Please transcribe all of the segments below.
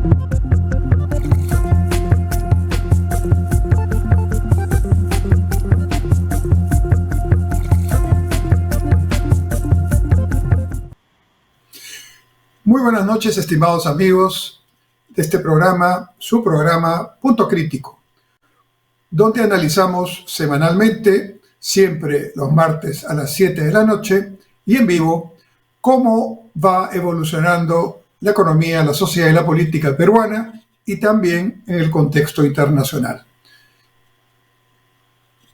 Muy buenas noches, estimados amigos de este programa, su programa Punto Crítico, donde analizamos semanalmente, siempre los martes a las 7 de la noche y en vivo, cómo va evolucionando la economía, la sociedad y la política peruana y también en el contexto internacional.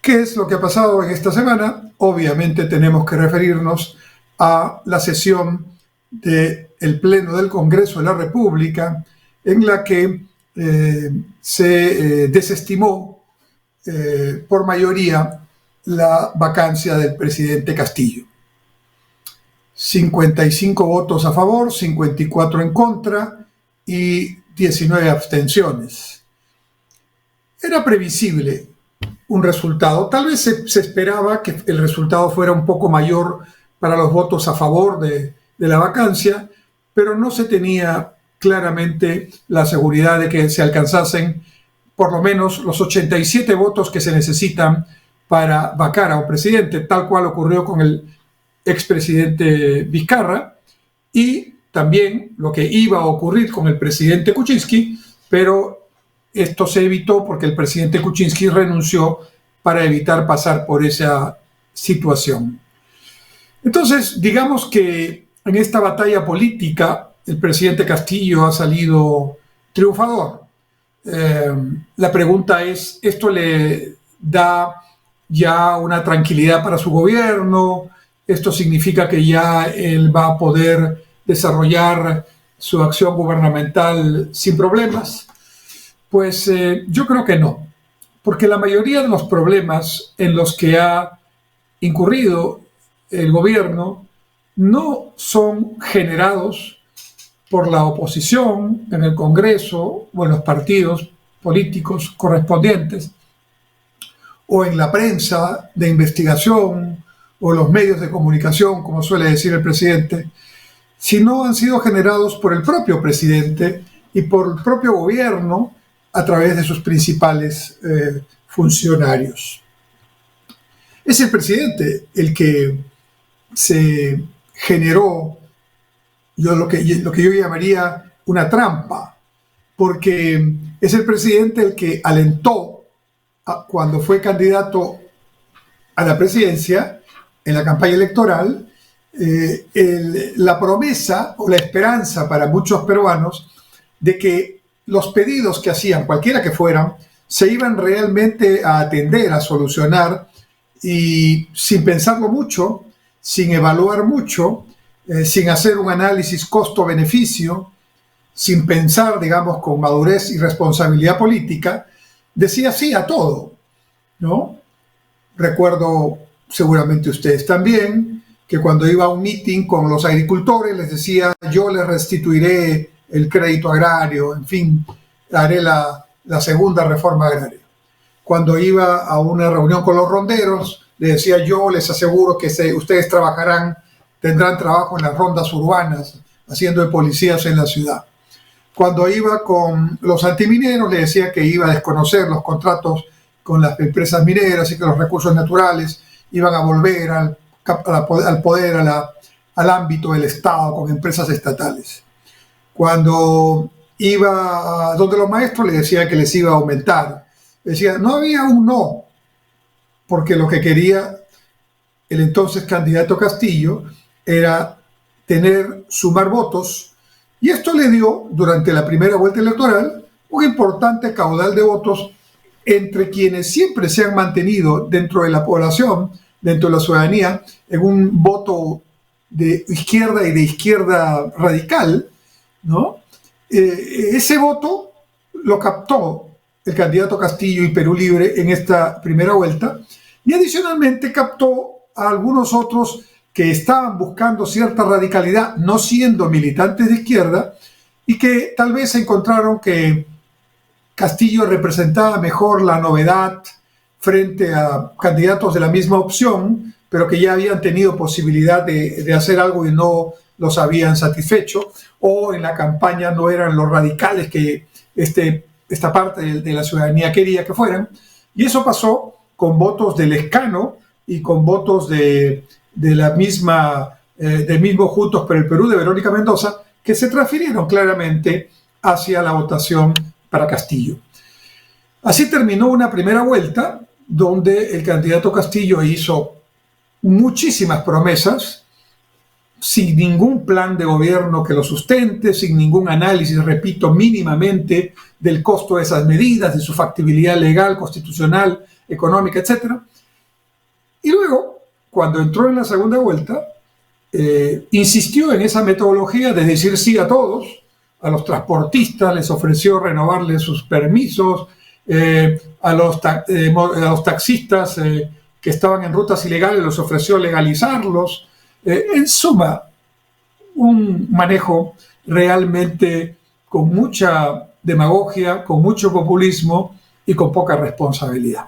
¿Qué es lo que ha pasado en esta semana? Obviamente tenemos que referirnos a la sesión del Pleno del Congreso de la República, en la que se desestimó por mayoría la vacancia del presidente Castillo. 55 votos a favor, 54 en contra y 19 abstenciones. Era previsible un resultado. Tal vez se esperaba que el resultado fuera un poco mayor para los votos a favor de la vacancia, pero no se tenía claramente la seguridad de que se alcanzasen por lo menos los 87 votos que se necesitan para vacar a un presidente, tal cual ocurrió con el expresidente Vizcarra, y también lo que iba a ocurrir con el presidente Kuczynski, pero esto se evitó porque el presidente Kuczynski renunció para evitar pasar por esa situación. Entonces, digamos que en esta batalla política el presidente Castillo ha salido triunfador. La pregunta es, ¿esto le da ya una tranquilidad para su gobierno? ¿Esto significa que ya él va a poder desarrollar su acción gubernamental sin problemas? Pues yo creo que no, porque la mayoría de los problemas en los que ha incurrido el gobierno no son generados por la oposición en el Congreso o en los partidos políticos correspondientes o en la prensa de investigación o los medios de comunicación, como suele decir el presidente, sino han sido generados por el propio presidente y por el propio gobierno a través de sus principales funcionarios. Es el presidente el que se generó lo que yo llamaría una trampa, porque es el presidente el que alentó cuando fue candidato a la presidencia en la campaña electoral la promesa o la esperanza para muchos peruanos de que los pedidos que hacían, cualquiera que fueran, se iban realmente a atender, a solucionar, y sin pensarlo mucho, sin evaluar mucho, sin hacer un análisis costo-beneficio, sin pensar, digamos, con madurez y responsabilidad política, decía sí a todo, ¿no? Recuerdo, seguramente ustedes también, que cuando iba a un meeting con los agricultores les decía, yo les restituiré el crédito agrario, en fin, haré la segunda reforma agraria. Cuando iba a una reunión con los ronderos, les decía, yo les aseguro que ustedes tendrán trabajo en las rondas urbanas, haciendo de policías en la ciudad. Cuando iba con los antimineros, les decía que iba a desconocer los contratos con las empresas mineras y que los recursos naturales iban a volver al poder, al ámbito del Estado con empresas estatales. Cuando iba donde los maestros, les decía que les iba a aumentar. Decía, no había un no, porque lo que quería el entonces candidato Castillo era sumar votos, y esto le dio, durante la primera vuelta electoral, un importante caudal de votos entre quienes siempre se han mantenido dentro de la población, dentro de la ciudadanía, en un voto de izquierda y de izquierda radical, ¿no? Ese voto lo captó el candidato Castillo y Perú Libre en esta primera vuelta, y adicionalmente captó a algunos otros que estaban buscando cierta radicalidad, no siendo militantes de izquierda, y que tal vez encontraron que Castillo representaba mejor la novedad frente a candidatos de la misma opción, pero que ya habían tenido posibilidad de hacer algo y no los habían satisfecho, o en la campaña no eran los radicales que esta parte de la ciudadanía quería que fueran. Y eso pasó con votos del Escano y con votos del mismo Juntos por el Perú de Verónica Mendoza, que se transfirieron claramente hacia la votación para Castillo. Así terminó una primera vuelta donde el candidato Castillo hizo muchísimas promesas, sin ningún plan de gobierno que lo sustente, sin ningún análisis, repito, mínimamente del costo de esas medidas, de su factibilidad legal, constitucional, económica, etc. Y luego, cuando entró en la segunda vuelta, insistió en esa metodología de decir sí a todos. A los transportistas les ofreció renovarles sus permisos, a los taxistas que estaban en rutas ilegales les ofreció legalizarlos. En suma, un manejo realmente con mucha demagogia, con mucho populismo y con poca responsabilidad.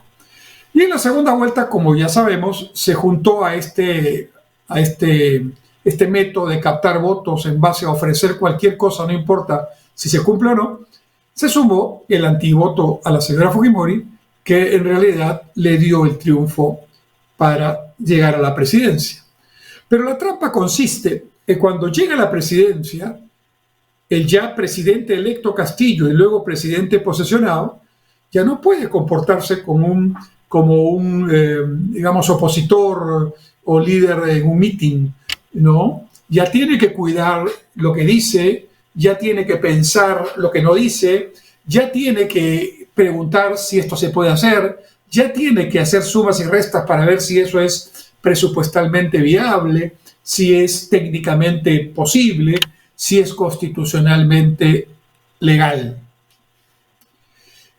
Y en la segunda vuelta, como ya sabemos, se juntó a este método de captar votos en base a ofrecer cualquier cosa, no importa si se cumple o no, se sumó el antivoto a la señora Fujimori, que en realidad le dio el triunfo para llegar a la presidencia. Pero la trampa consiste en cuando llega a la presidencia, el ya presidente electo Castillo y luego presidente posesionado, ya no puede comportarse como un digamos, opositor o líder en un meeting, ¿no? Ya tiene que cuidar lo que dice, ya tiene que pensar lo que no dice, ya tiene que preguntar si esto se puede hacer, ya tiene que hacer sumas y restas para ver si eso es presupuestalmente viable, si es técnicamente posible, si es constitucionalmente legal.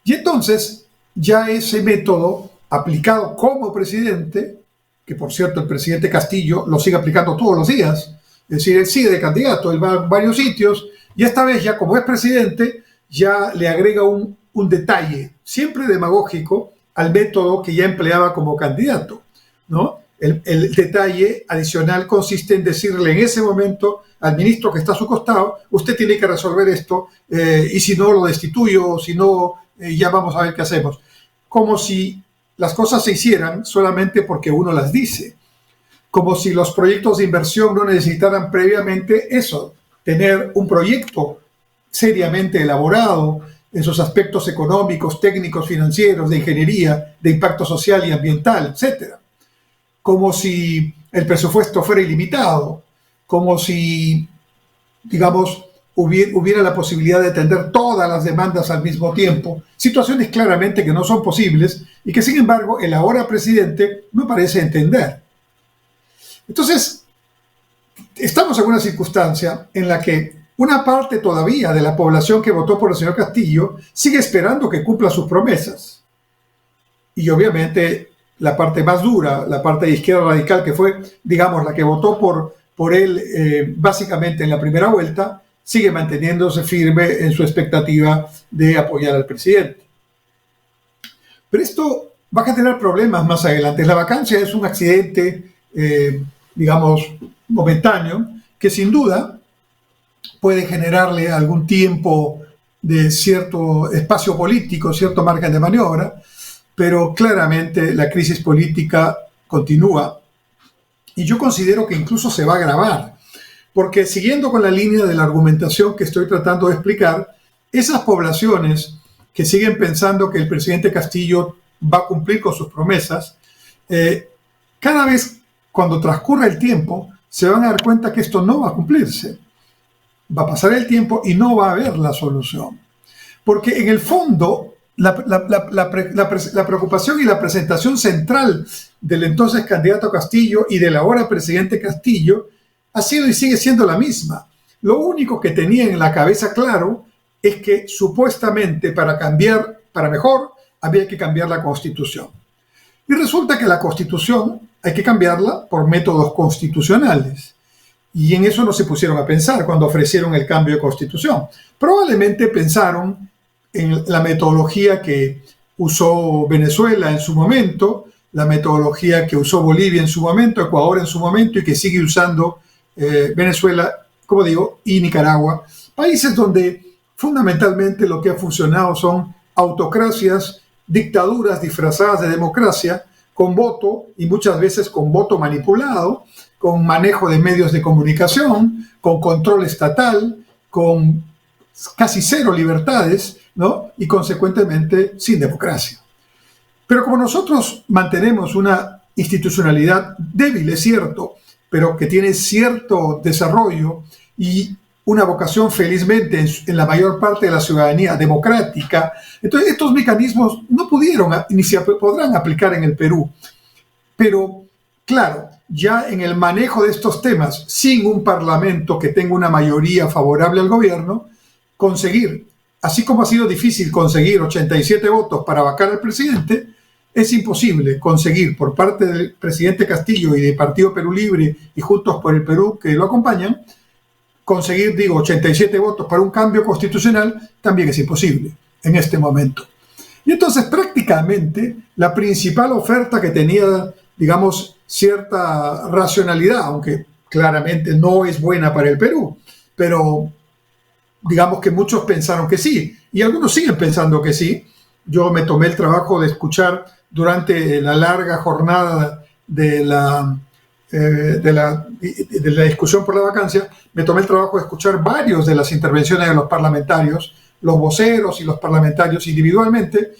Y entonces, ya ese método aplicado como presidente, que por cierto el presidente Castillo lo sigue aplicando todos los días, es decir, él sigue de candidato, él va a varios sitios, y esta vez ya como es presidente, ya le agrega un detalle, siempre demagógico, al método que ya empleaba como candidato, ¿no? El detalle adicional consiste en decirle en ese momento al ministro que está a su costado, usted tiene que resolver esto, y si no lo destituyo, si no, ya vamos a ver qué hacemos. Como si las cosas se hicieran solamente porque uno las dice, como si los proyectos de inversión no necesitaran previamente eso, tener un proyecto seriamente elaborado en sus aspectos económicos, técnicos, financieros, de ingeniería, de impacto social y ambiental, etc. Como si el presupuesto fuera ilimitado, como si, digamos, hubiera la posibilidad de atender todas las demandas al mismo tiempo, situaciones claramente que no son posibles y que, sin embargo, el ahora presidente no parece entender. Entonces, estamos en una circunstancia en la que una parte todavía de la población que votó por el señor Castillo sigue esperando que cumpla sus promesas. Y obviamente la parte más dura, la parte de izquierda radical, que fue, digamos, la que votó por él básicamente en la primera vuelta, sigue manteniéndose firme en su expectativa de apoyar al presidente. Pero esto va a generar problemas más adelante. La vacancia es un accidente, digamos, momentáneo, que sin duda puede generarle algún tiempo de cierto espacio político, cierto margen de maniobra, pero claramente la crisis política continúa y yo considero que incluso se va a agravar, porque siguiendo con la línea de la argumentación que estoy tratando de explicar, esas poblaciones que siguen pensando que el presidente Castillo va a cumplir con sus promesas, cada vez cuando transcurra el tiempo se van a dar cuenta que esto no va a cumplirse. Va a pasar el tiempo y no va a haber la solución. Porque en el fondo, la preocupación y la presentación central del entonces candidato Castillo y del ahora presidente Castillo ha sido y sigue siendo la misma. Lo único que tenía en la cabeza claro es que supuestamente para cambiar para mejor había que cambiar la Constitución. Y resulta que la Constitución hay que cambiarla por métodos constitucionales. Y en eso no se pusieron a pensar cuando ofrecieron el cambio de Constitución. Probablemente pensaron en la metodología que usó Venezuela en su momento, la metodología que usó Bolivia en su momento, Ecuador en su momento y que sigue usando Venezuela, como digo, y Nicaragua. Países donde fundamentalmente lo que ha funcionado son autocracias, dictaduras disfrazadas de democracia, con voto y muchas veces con voto manipulado, con manejo de medios de comunicación, con control estatal, con casi cero libertades, ¿no? Y consecuentemente sin democracia. Pero como nosotros mantenemos una institucionalidad débil, es cierto, pero que tiene cierto desarrollo y una vocación felizmente en la mayor parte de la ciudadanía democrática, entonces estos mecanismos no pudieron ni se podrán aplicar en el Perú. Pero claro, ya en el manejo de estos temas, sin un parlamento que tenga una mayoría favorable al gobierno, conseguir, así como ha sido difícil conseguir 87 votos para vacar al presidente, es imposible conseguir por parte del presidente Castillo y del Partido Perú Libre y Juntos por el Perú que lo acompañan, conseguir, 87 votos para un cambio constitucional también es imposible en este momento. Y entonces prácticamente la principal oferta que tenía, digamos, cierta racionalidad, aunque claramente no es buena para el Perú, pero digamos que muchos pensaron que sí, y algunos siguen pensando que sí. Yo me tomé el trabajo de escuchar durante la larga jornada de la discusión por la vacancia, me tomé el trabajo de escuchar varios de las intervenciones de los parlamentarios, los voceros y los parlamentarios individualmente,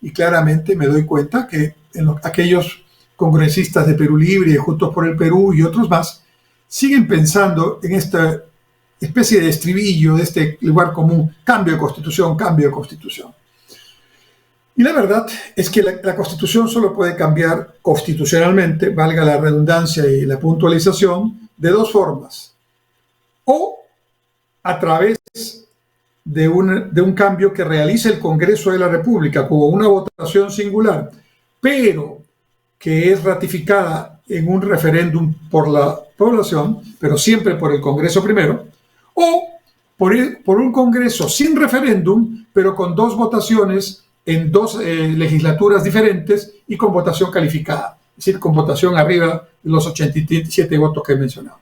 y claramente me doy cuenta que aquellos congresistas de Perú Libre, Juntos por el Perú y otros más, siguen pensando en esta especie de estribillo, de este lugar común, cambio de constitución, cambio de constitución. Y la verdad es que la Constitución solo puede cambiar constitucionalmente, valga la redundancia y la puntualización, de dos formas. O a través de un cambio que realice el Congreso de la República como una votación singular, pero que es ratificada en un referéndum por la población, pero siempre por el Congreso primero, o por un Congreso sin referéndum, pero con dos votaciones en dos legislaturas diferentes y con votación calificada, es decir, con votación arriba de los 87 votos que he mencionado.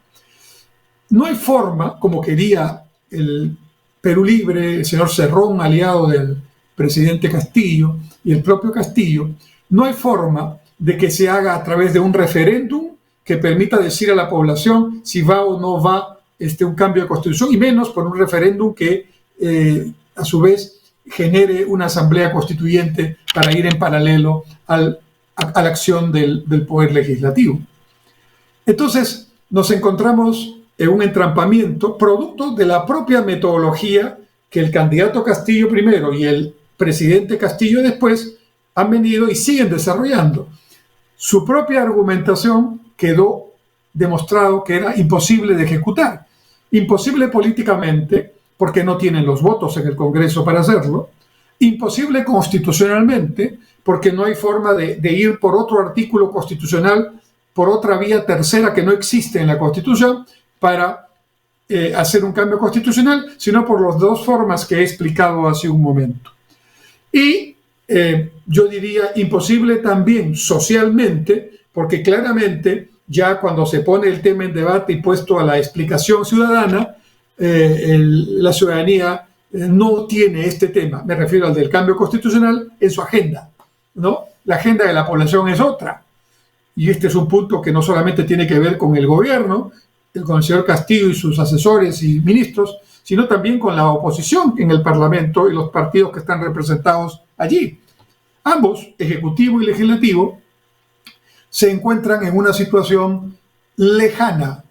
No hay forma, como quería el Perú Libre, el señor Cerrón, aliado del presidente Castillo, y el propio Castillo, no hay forma de que se haga a través de un referéndum que permita decir a la población si va o no va un cambio de constitución, y menos por un referéndum que a su vez genere una asamblea constituyente para ir en paralelo a la acción del poder legislativo. Entonces nos encontramos en un entrampamiento producto de la propia metodología que el candidato Castillo primero y el presidente Castillo después han venido y siguen desarrollando. Su propia argumentación quedó demostrado que era imposible de ejecutar. Imposible políticamente, porque no tienen los votos en el Congreso para hacerlo. Imposible constitucionalmente, porque no hay forma de ir por otro artículo constitucional, por otra vía tercera que no existe en la Constitución, para hacer un cambio constitucional, sino por las dos formas que he explicado hace un momento. Y yo diría imposible también socialmente, porque claramente ya cuando se pone el tema en debate y puesto a la explicación ciudadana, la ciudadanía no tiene este tema, me refiero al del cambio constitucional, en su agenda, ¿no? La agenda de la población es otra. Y este es un punto que no solamente tiene que ver con el gobierno, con el señor Castillo y sus asesores y ministros, sino también con la oposición en el Parlamento y los partidos que están representados allí. Ambos, ejecutivo y legislativo, se encuentran en una situación lejana,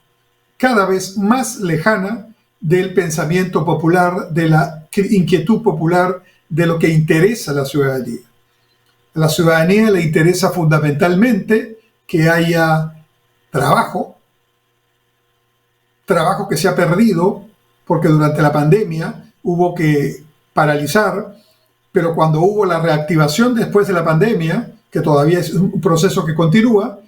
cada vez más lejana del pensamiento popular, de la inquietud popular, de lo que interesa a la ciudadanía. A la ciudadanía le interesa fundamentalmente que haya trabajo que se ha perdido porque durante la pandemia hubo que paralizar, pero cuando hubo la reactivación después de la pandemia, que todavía es un proceso que continúa,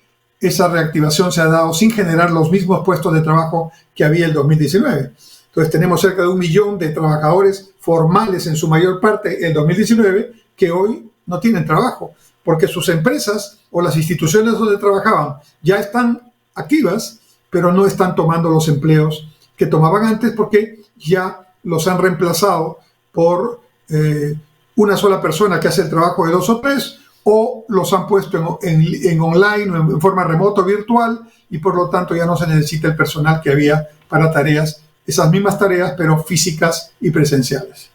esa reactivación se ha dado sin generar los mismos puestos de trabajo que había en 2019. Entonces tenemos cerca de 1 millón de trabajadores formales, en su mayor parte en 2019, que hoy no tienen trabajo, porque sus empresas o las instituciones donde trabajaban ya están activas, pero no están tomando los empleos que tomaban antes porque ya los han reemplazado por una sola persona que hace el trabajo de 2 o 3, o los han puesto en online o en forma remota o virtual, y por lo tanto ya no se necesita el personal que había para tareas, esas mismas tareas, pero físicas y presenciales.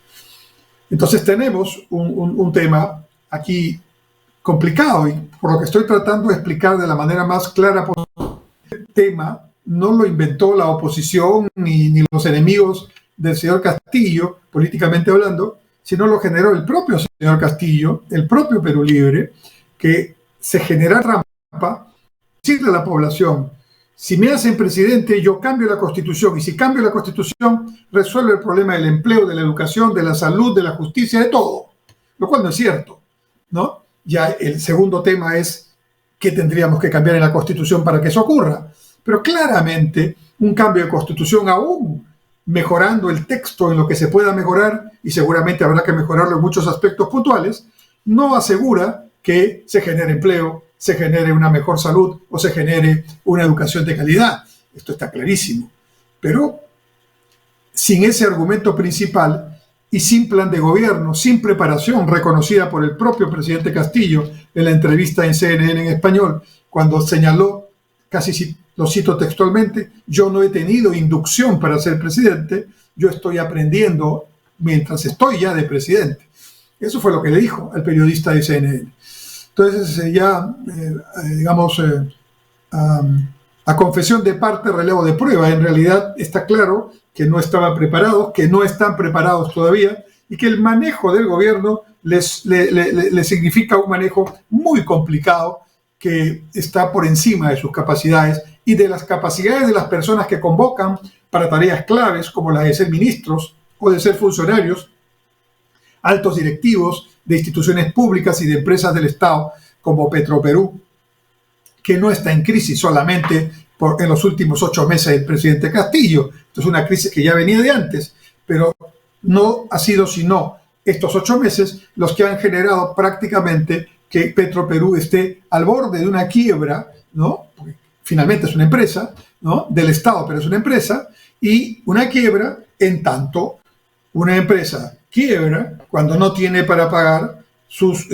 Entonces tenemos un tema aquí complicado, y por lo que estoy tratando de explicar de la manera más clara posible, el tema no lo inventó la oposición ni los enemigos del señor Castillo, políticamente hablando, sino lo generó el propio señor Castillo, el propio Perú Libre, que se genera trampa, decirle a la población: si me hacen presidente, yo cambio la Constitución, y si cambio la Constitución, resuelve el problema del empleo, de la educación, de la salud, de la justicia, de todo. Lo cual no es cierto, ¿no? Ya el segundo tema es qué tendríamos que cambiar en la Constitución para que eso ocurra. Pero claramente un cambio de Constitución, aún mejorando el texto en lo que se pueda mejorar, y seguramente habrá que mejorarlo en muchos aspectos puntuales, no asegura que se genere empleo, se genere una mejor salud o se genere una educación de calidad. Esto está clarísimo. Pero sin ese argumento principal y sin plan de gobierno, sin preparación reconocida por el propio presidente Castillo en la entrevista en CNN en español, cuando señaló, casi lo cito textualmente: yo no he tenido inducción para ser presidente, yo estoy aprendiendo mientras estoy ya de presidente. Eso fue lo que le dijo al periodista de CNN. Entonces a confesión de parte, relevo de prueba. En realidad está claro que no estaban preparados, que no están preparados todavía, y que el manejo del gobierno les significa un manejo muy complicado que está por encima de sus capacidades y de las capacidades de las personas que convocan para tareas claves como las de ser ministros o de ser funcionarios, altos directivos de instituciones públicas y de empresas del Estado como Petroperú, que no está en crisis solamente en los últimos 8 meses del presidente Castillo. Esto es una crisis que ya venía de antes, pero no ha sido sino estos 8 meses los que han generado prácticamente que Petroperú esté al borde de una quiebra, ¿no? Porque finalmente es una empresa, ¿no? Del Estado, pero es una empresa, y una quiebra en tanto una empresa quiebra cuando no tiene para pagar sus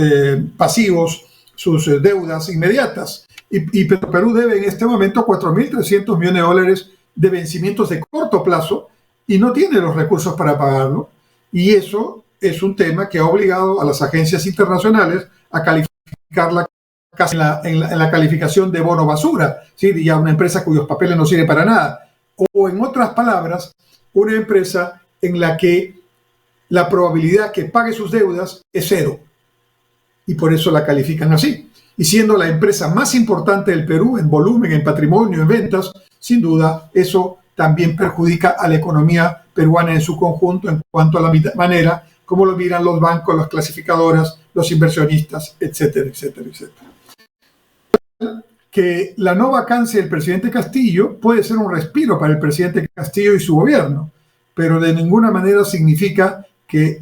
pasivos, sus deudas inmediatas. Y Petroperú debe en este momento 4.300 millones de dólares de vencimientos de corto plazo y no tiene los recursos para pagarlo. Y eso es un tema que ha obligado a las agencias internacionales a calificarla casi en la calificación de bono basura, ¿sí? Ya una empresa cuyos papeles no sirven para nada. O en otras palabras, una empresa en la que la probabilidad que pague sus deudas es 0. Y por eso la califican así. Y siendo la empresa más importante del Perú en volumen, en patrimonio, en ventas, sin duda eso también perjudica a la economía peruana en su conjunto en cuanto a la manera como lo miran los bancos, las clasificadoras, los inversionistas, etcétera, etcétera, etcétera. Que la no vacancia del presidente Castillo puede ser un respiro para el presidente Castillo y su gobierno, pero de ninguna manera significa que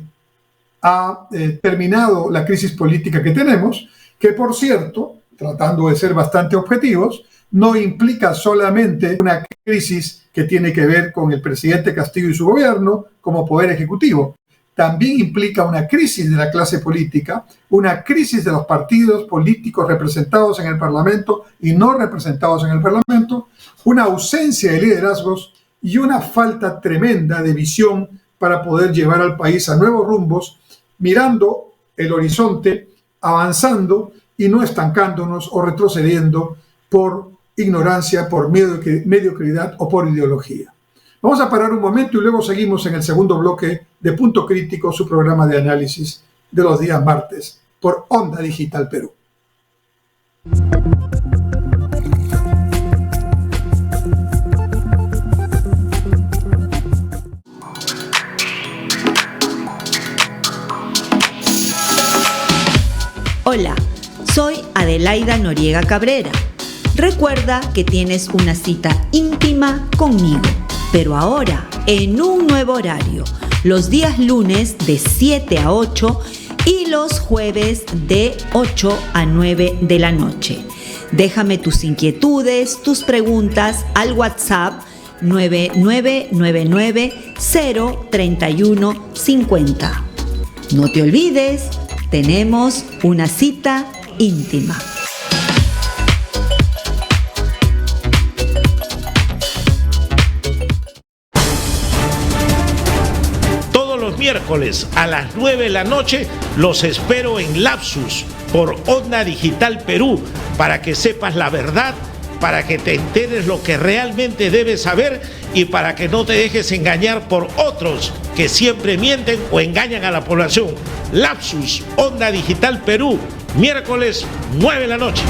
ha terminado la crisis política que tenemos, que por cierto, tratando de ser bastante objetivos, no implica solamente una crisis que tiene que ver con el presidente Castillo y su gobierno como poder ejecutivo. También implica una crisis de la clase política, una crisis de los partidos políticos representados en el Parlamento y no representados en el Parlamento, una ausencia de liderazgos y una falta tremenda de visión para poder llevar al país a nuevos rumbos, mirando el horizonte, avanzando y no estancándonos o retrocediendo por ignorancia, por mediocridad o por ideología. Vamos a parar un momento y luego seguimos en el segundo bloque de Punto Crítico, su programa de análisis de los días martes por Onda Digital Perú. Hola, soy Adelaida Noriega Cabrera. Recuerda que tienes una cita íntima conmigo, pero ahora en un nuevo horario, los días lunes de 7 a 8 y los jueves de 8 a 9 de la noche. Déjame tus inquietudes, tus preguntas al WhatsApp 9999-03150. No te olvides, tenemos una cita íntima. Todos los miércoles a las 9 de la noche los espero en Lapsus por Onda Digital Perú para que sepas la verdad, para que te enteres lo que realmente debes saber y para que no te dejes engañar por otros que siempre mienten o engañan a la población. Lapsus, Onda Digital Perú, miércoles 9 de la noche.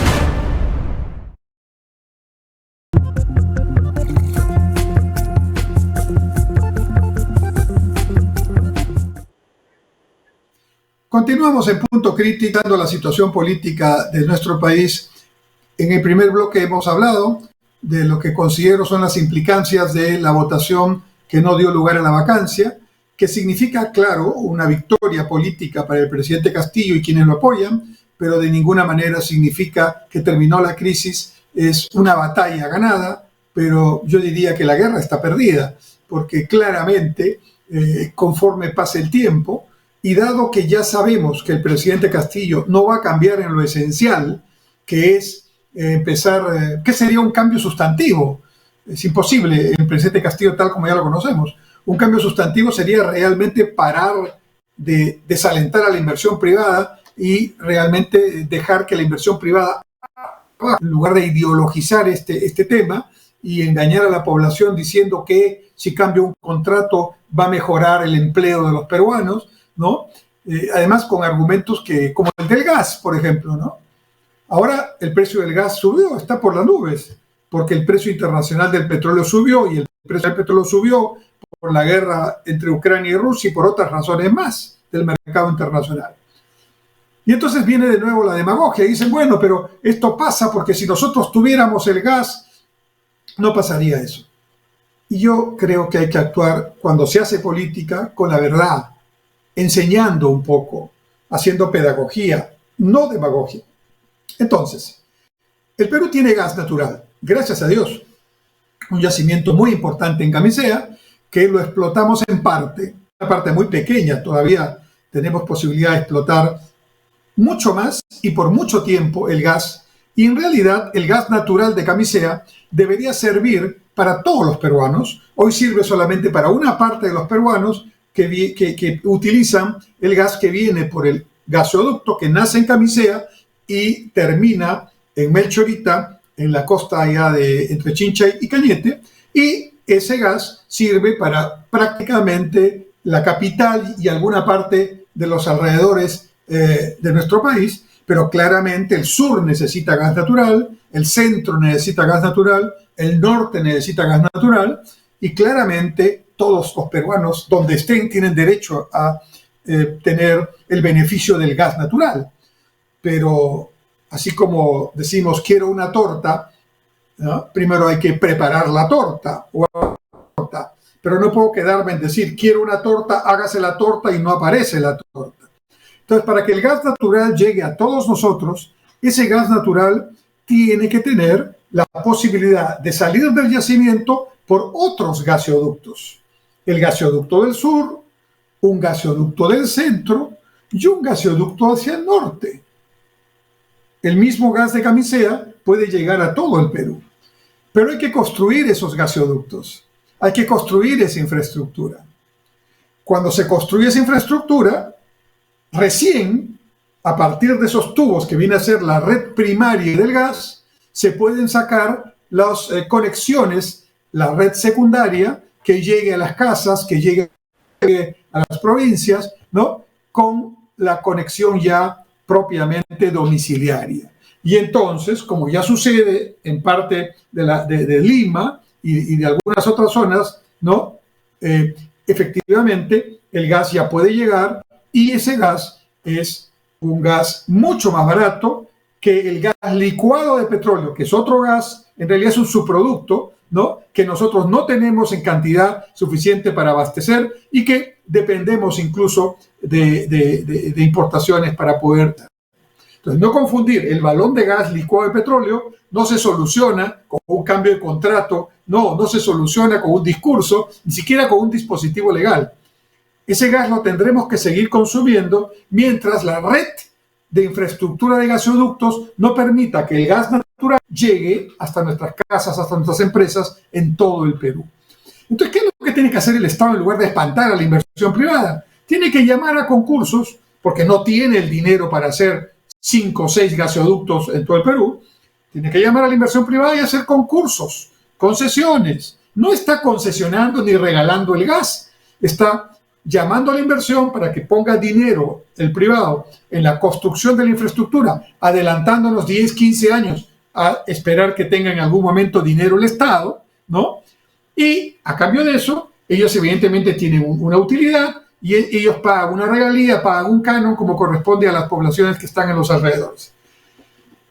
Continuamos en Punto Crítico, la situación política de nuestro país. En el primer bloque hemos hablado de lo que considero son las implicancias de la votación que no dio lugar a la vacancia, que significa, claro, una victoria política para el presidente Castillo y quienes lo apoyan, pero de ninguna manera significa que terminó la crisis. Es una batalla ganada, pero yo diría que la guerra está perdida, porque claramente, conforme pase el tiempo, y dado que ya sabemos que el presidente Castillo no va a cambiar en lo esencial, que es empezar, ¿qué sería un cambio sustantivo? Es imposible el presidente Castillo tal como ya lo conocemos. Un cambio sustantivo sería realmente parar de desalentar a la inversión privada y realmente dejar que la inversión privada, en lugar de ideologizar este tema y engañar a la población diciendo que si cambia un contrato va a mejorar el empleo de los peruanos, ¿no? Además con argumentos como el del gas, por ejemplo, ¿no? Ahora el precio del gas subió, está por las nubes, porque el precio internacional del petróleo subió y el precio del petróleo subió por la guerra entre Ucrania y Rusia y por otras razones más del mercado internacional. Y entonces viene de nuevo la demagogia y dicen, bueno, pero esto pasa porque si nosotros tuviéramos el gas, no pasaría eso. Y yo creo que hay que actuar cuando se hace política con la verdad, enseñando un poco, haciendo pedagogía, no demagogia. Entonces, el Perú tiene gas natural, gracias a Dios, un yacimiento muy importante en Camisea, que lo explotamos en parte, una parte muy pequeña, todavía tenemos posibilidad de explotar mucho más y por mucho tiempo el gas, y en realidad el gas natural de Camisea debería servir para todos los peruanos. Hoy sirve solamente para una parte de los peruanos que utilizan el gas que viene por el gasoducto que nace en Camisea y termina en Melchorita, en la costa allá entre Chinchay y Cañete, y ese gas sirve para prácticamente la capital y alguna parte de los alrededores de nuestro país, pero claramente el sur necesita gas natural, el centro necesita gas natural, el norte necesita gas natural, y claramente todos los peruanos, donde estén, tienen derecho a tener el beneficio del gas natural. Pero así como decimos quiero una torta, ¿no? Primero hay que preparar la torta, pero no puedo quedarme en decir quiero una torta, hágase la torta y no aparece la torta. Entonces, para que el gas natural llegue a todos nosotros, ese gas natural tiene que tener la posibilidad de salir del yacimiento por otros gasoductos. El gasoducto del sur, un gasoducto del centro y un gasoducto hacia el norte. El mismo gas de Camisea puede llegar a todo el Perú. Pero hay que construir esos gasoductos. Hay que construir esa infraestructura. Cuando se construye esa infraestructura, recién, a partir de esos tubos que viene a ser la red primaria del gas, se pueden sacar las conexiones, la red secundaria, que llegue a las casas, que llegue a las provincias, ¿no? Con la conexión ya propiamente domiciliaria. Y entonces, como ya sucede en parte de Lima y de algunas otras zonas, ¿no? Efectivamente, el gas ya puede llegar y ese gas es un gas mucho más barato que el gas licuado de petróleo, que es otro gas, en realidad es un subproducto, ¿no? Que nosotros no tenemos en cantidad suficiente para abastecer y que dependemos incluso de importaciones para poder. Entonces, no confundir el balón de gas licuado de petróleo no se soluciona con un cambio de contrato, no se soluciona con un discurso, ni siquiera con un dispositivo legal. Ese gas lo tendremos que seguir consumiendo mientras la red de infraestructura de gasoductos no permita que el gas natural llegue hasta nuestras casas, hasta nuestras empresas en todo el Perú. Entonces, ¿qué es lo que tiene que hacer el Estado en lugar de espantar a la inversión privada? Tiene que llamar a concursos, porque no tiene el dinero para hacer 5 o 6 gasoductos en todo el Perú. Tiene que llamar a la inversión privada y hacer concursos, concesiones. No está concesionando ni regalando el gas, está llamando a la inversión para que ponga dinero el privado en la construcción de la infraestructura, adelantándonos 10, 15 años a esperar que tenga en algún momento dinero el Estado, ¿no? Y a cambio de eso, ellos evidentemente tienen una utilidad y ellos pagan una regalía, pagan un canon como corresponde a las poblaciones que están en los alrededores.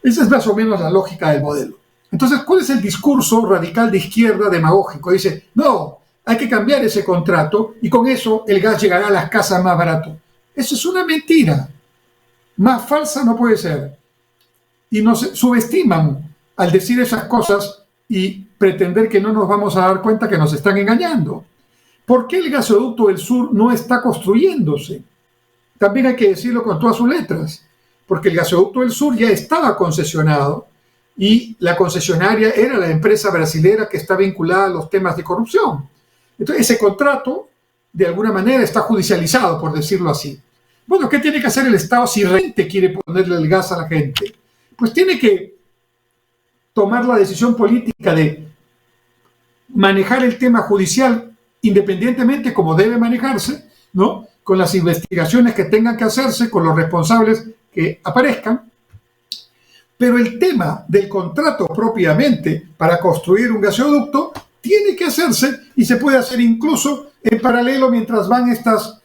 Esa es más o menos la lógica del modelo. Entonces, ¿cuál es el discurso radical de izquierda demagógico? Dice, no, hay que cambiar ese contrato y con eso el gas llegará a las casas más barato. Eso es una mentira. Más falsa no puede ser. Y nos subestiman al decir esas cosas y pretender que no nos vamos a dar cuenta que nos están engañando. ¿Por qué el gasoducto del sur no está construyéndose? También hay que decirlo con todas sus letras, porque el gasoducto del sur ya estaba concesionado y la concesionaria era la empresa brasilera que está vinculada a los temas de corrupción. Entonces, ese contrato, de alguna manera, está judicializado, por decirlo así. Bueno, ¿qué tiene que hacer el Estado si realmente quiere ponerle el gas a la gente? Pues tiene que tomar la decisión política de manejar el tema judicial independientemente como debe manejarse, ¿no? Con las investigaciones que tengan que hacerse, con los responsables que aparezcan. Pero el tema del contrato propiamente para construir un gasoducto tiene que hacerse y se puede hacer incluso en paralelo mientras van estos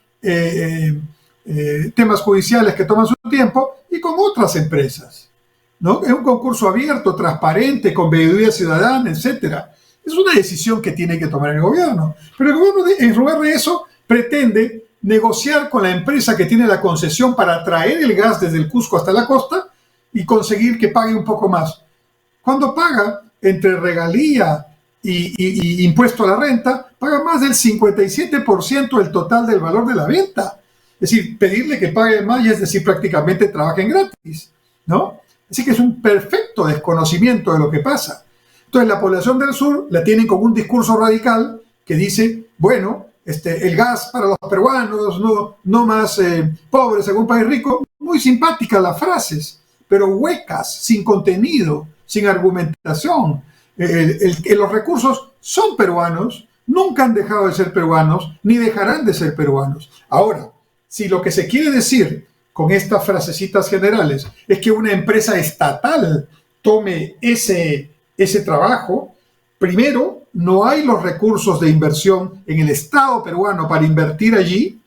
temas judiciales que toman su tiempo y con otras empresas, ¿no? Es un concurso abierto, transparente, con veeduría ciudadana, etcétera. Es una decisión que tiene que tomar el gobierno. Pero el gobierno, en lugar de eso, pretende negociar con la empresa que tiene la concesión para traer el gas desde el Cusco hasta la costa y conseguir que pague un poco más. Cuando paga entre regalía y impuesto a la renta, paga más del 57% del total del valor de la venta. Es decir, pedirle que pague más y es decir, prácticamente trabajen gratis, ¿no? Así que es un perfecto desconocimiento de lo que pasa. Entonces, la población del sur la tienen con un discurso radical que dice, bueno, el gas para los peruanos, no más pobres según país rico. Muy simpáticas las frases, pero huecas, sin contenido, sin argumentación. Los recursos son peruanos, nunca han dejado de ser peruanos, ni dejarán de ser peruanos. Ahora, si lo que se quiere decir con estas frasecitas generales es que una empresa estatal tome ese trabajo, primero, no hay los recursos de inversión en el Estado peruano para invertir allí.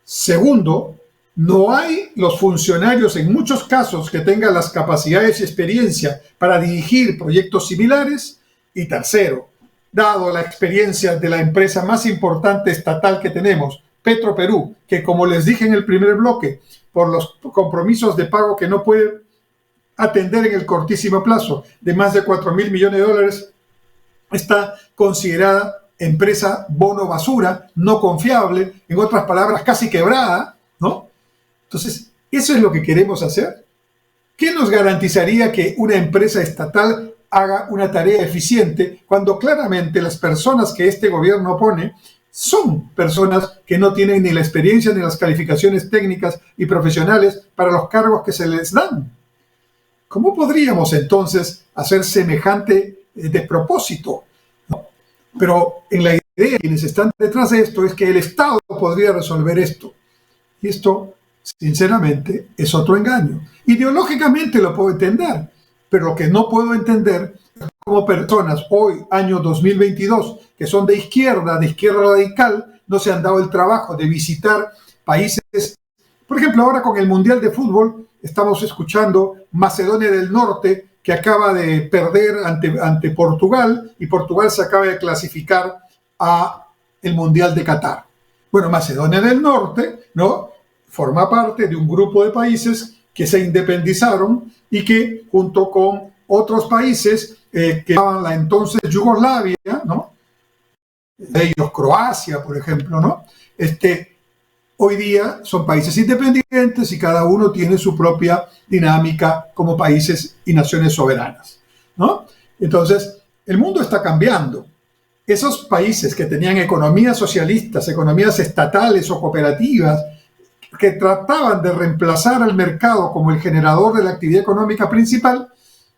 Segundo, no hay los funcionarios en muchos casos que tengan las capacidades y experiencia para dirigir proyectos similares. Y tercero, dado la experiencia de la empresa más importante estatal que tenemos, Petroperú, que como les dije en el primer bloque, por los compromisos de pago que no puede atender en el cortísimo plazo de más de 4.000 millones de dólares, está considerada empresa bono basura, no confiable, en otras palabras, casi quebrada, ¿no? Entonces, ¿eso es lo que queremos hacer? ¿Qué nos garantizaría que una empresa estatal haga una tarea eficiente cuando claramente las personas que este gobierno pone son personas que no tienen ni la experiencia ni las calificaciones técnicas y profesionales para los cargos que se les dan? ¿Cómo podríamos entonces hacer semejante despropósito? ¿No? Pero en la idea de quienes están detrás de esto es que el Estado podría resolver esto. Y esto, sinceramente, es otro engaño. Ideológicamente lo puedo entender, pero lo que no puedo entender es cómo personas hoy, año 2022, que son de izquierda radical, no se han dado el trabajo de visitar países. Por ejemplo, ahora con el Mundial de Fútbol, estamos escuchando Macedonia del Norte, que acaba de perder ante Portugal, y Portugal se acaba de clasificar a el Mundial de Qatar. Bueno, Macedonia del Norte, ¿no?, forma parte de un grupo de países que se independizaron y que, junto con otros países que llamaban la entonces Yugoslavia, ¿no?, de ellos Croacia, por ejemplo, ¿no?, hoy día son países independientes y cada uno tiene su propia dinámica como países y naciones soberanas, ¿no? Entonces, el mundo está cambiando. Esos países que tenían economías socialistas, economías estatales o cooperativas, que trataban de reemplazar al mercado como el generador de la actividad económica principal,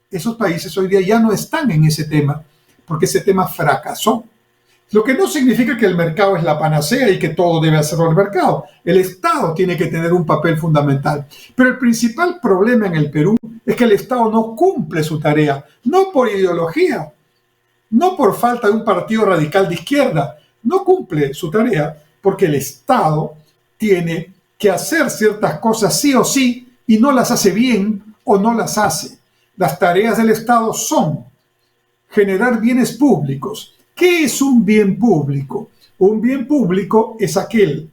esos países hoy día ya no están en ese tema, porque ese tema fracasó. Lo que no significa que el mercado es la panacea y que todo debe hacerlo el mercado. El Estado tiene que tener un papel fundamental. Pero el principal problema en el Perú es que el Estado no cumple su tarea, no por ideología, no por falta de un partido radical de izquierda, no cumple su tarea porque el Estado tiene que hacer ciertas cosas sí o sí y no las hace bien o no las hace. Las tareas del Estado son generar bienes públicos. ¿Qué es un bien público? Un bien público es aquel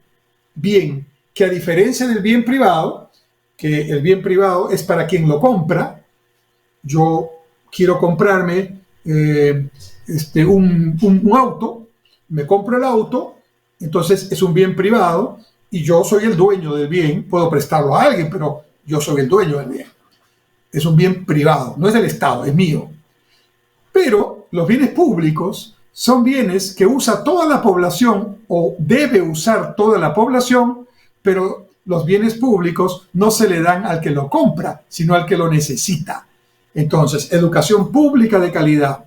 bien que, a diferencia del bien privado, que el bien privado es para quien lo compra. Yo quiero comprarme un auto, me compro el auto, entonces es un bien privado y yo soy el dueño del bien. Puedo prestarlo a alguien, pero yo soy el dueño del bien. Es un bien privado, no es del Estado, es mío. Pero los bienes públicos son bienes que usa toda la población o debe usar toda la población, pero los bienes públicos no se le dan al que lo compra, sino al que lo necesita. Entonces, educación pública de calidad,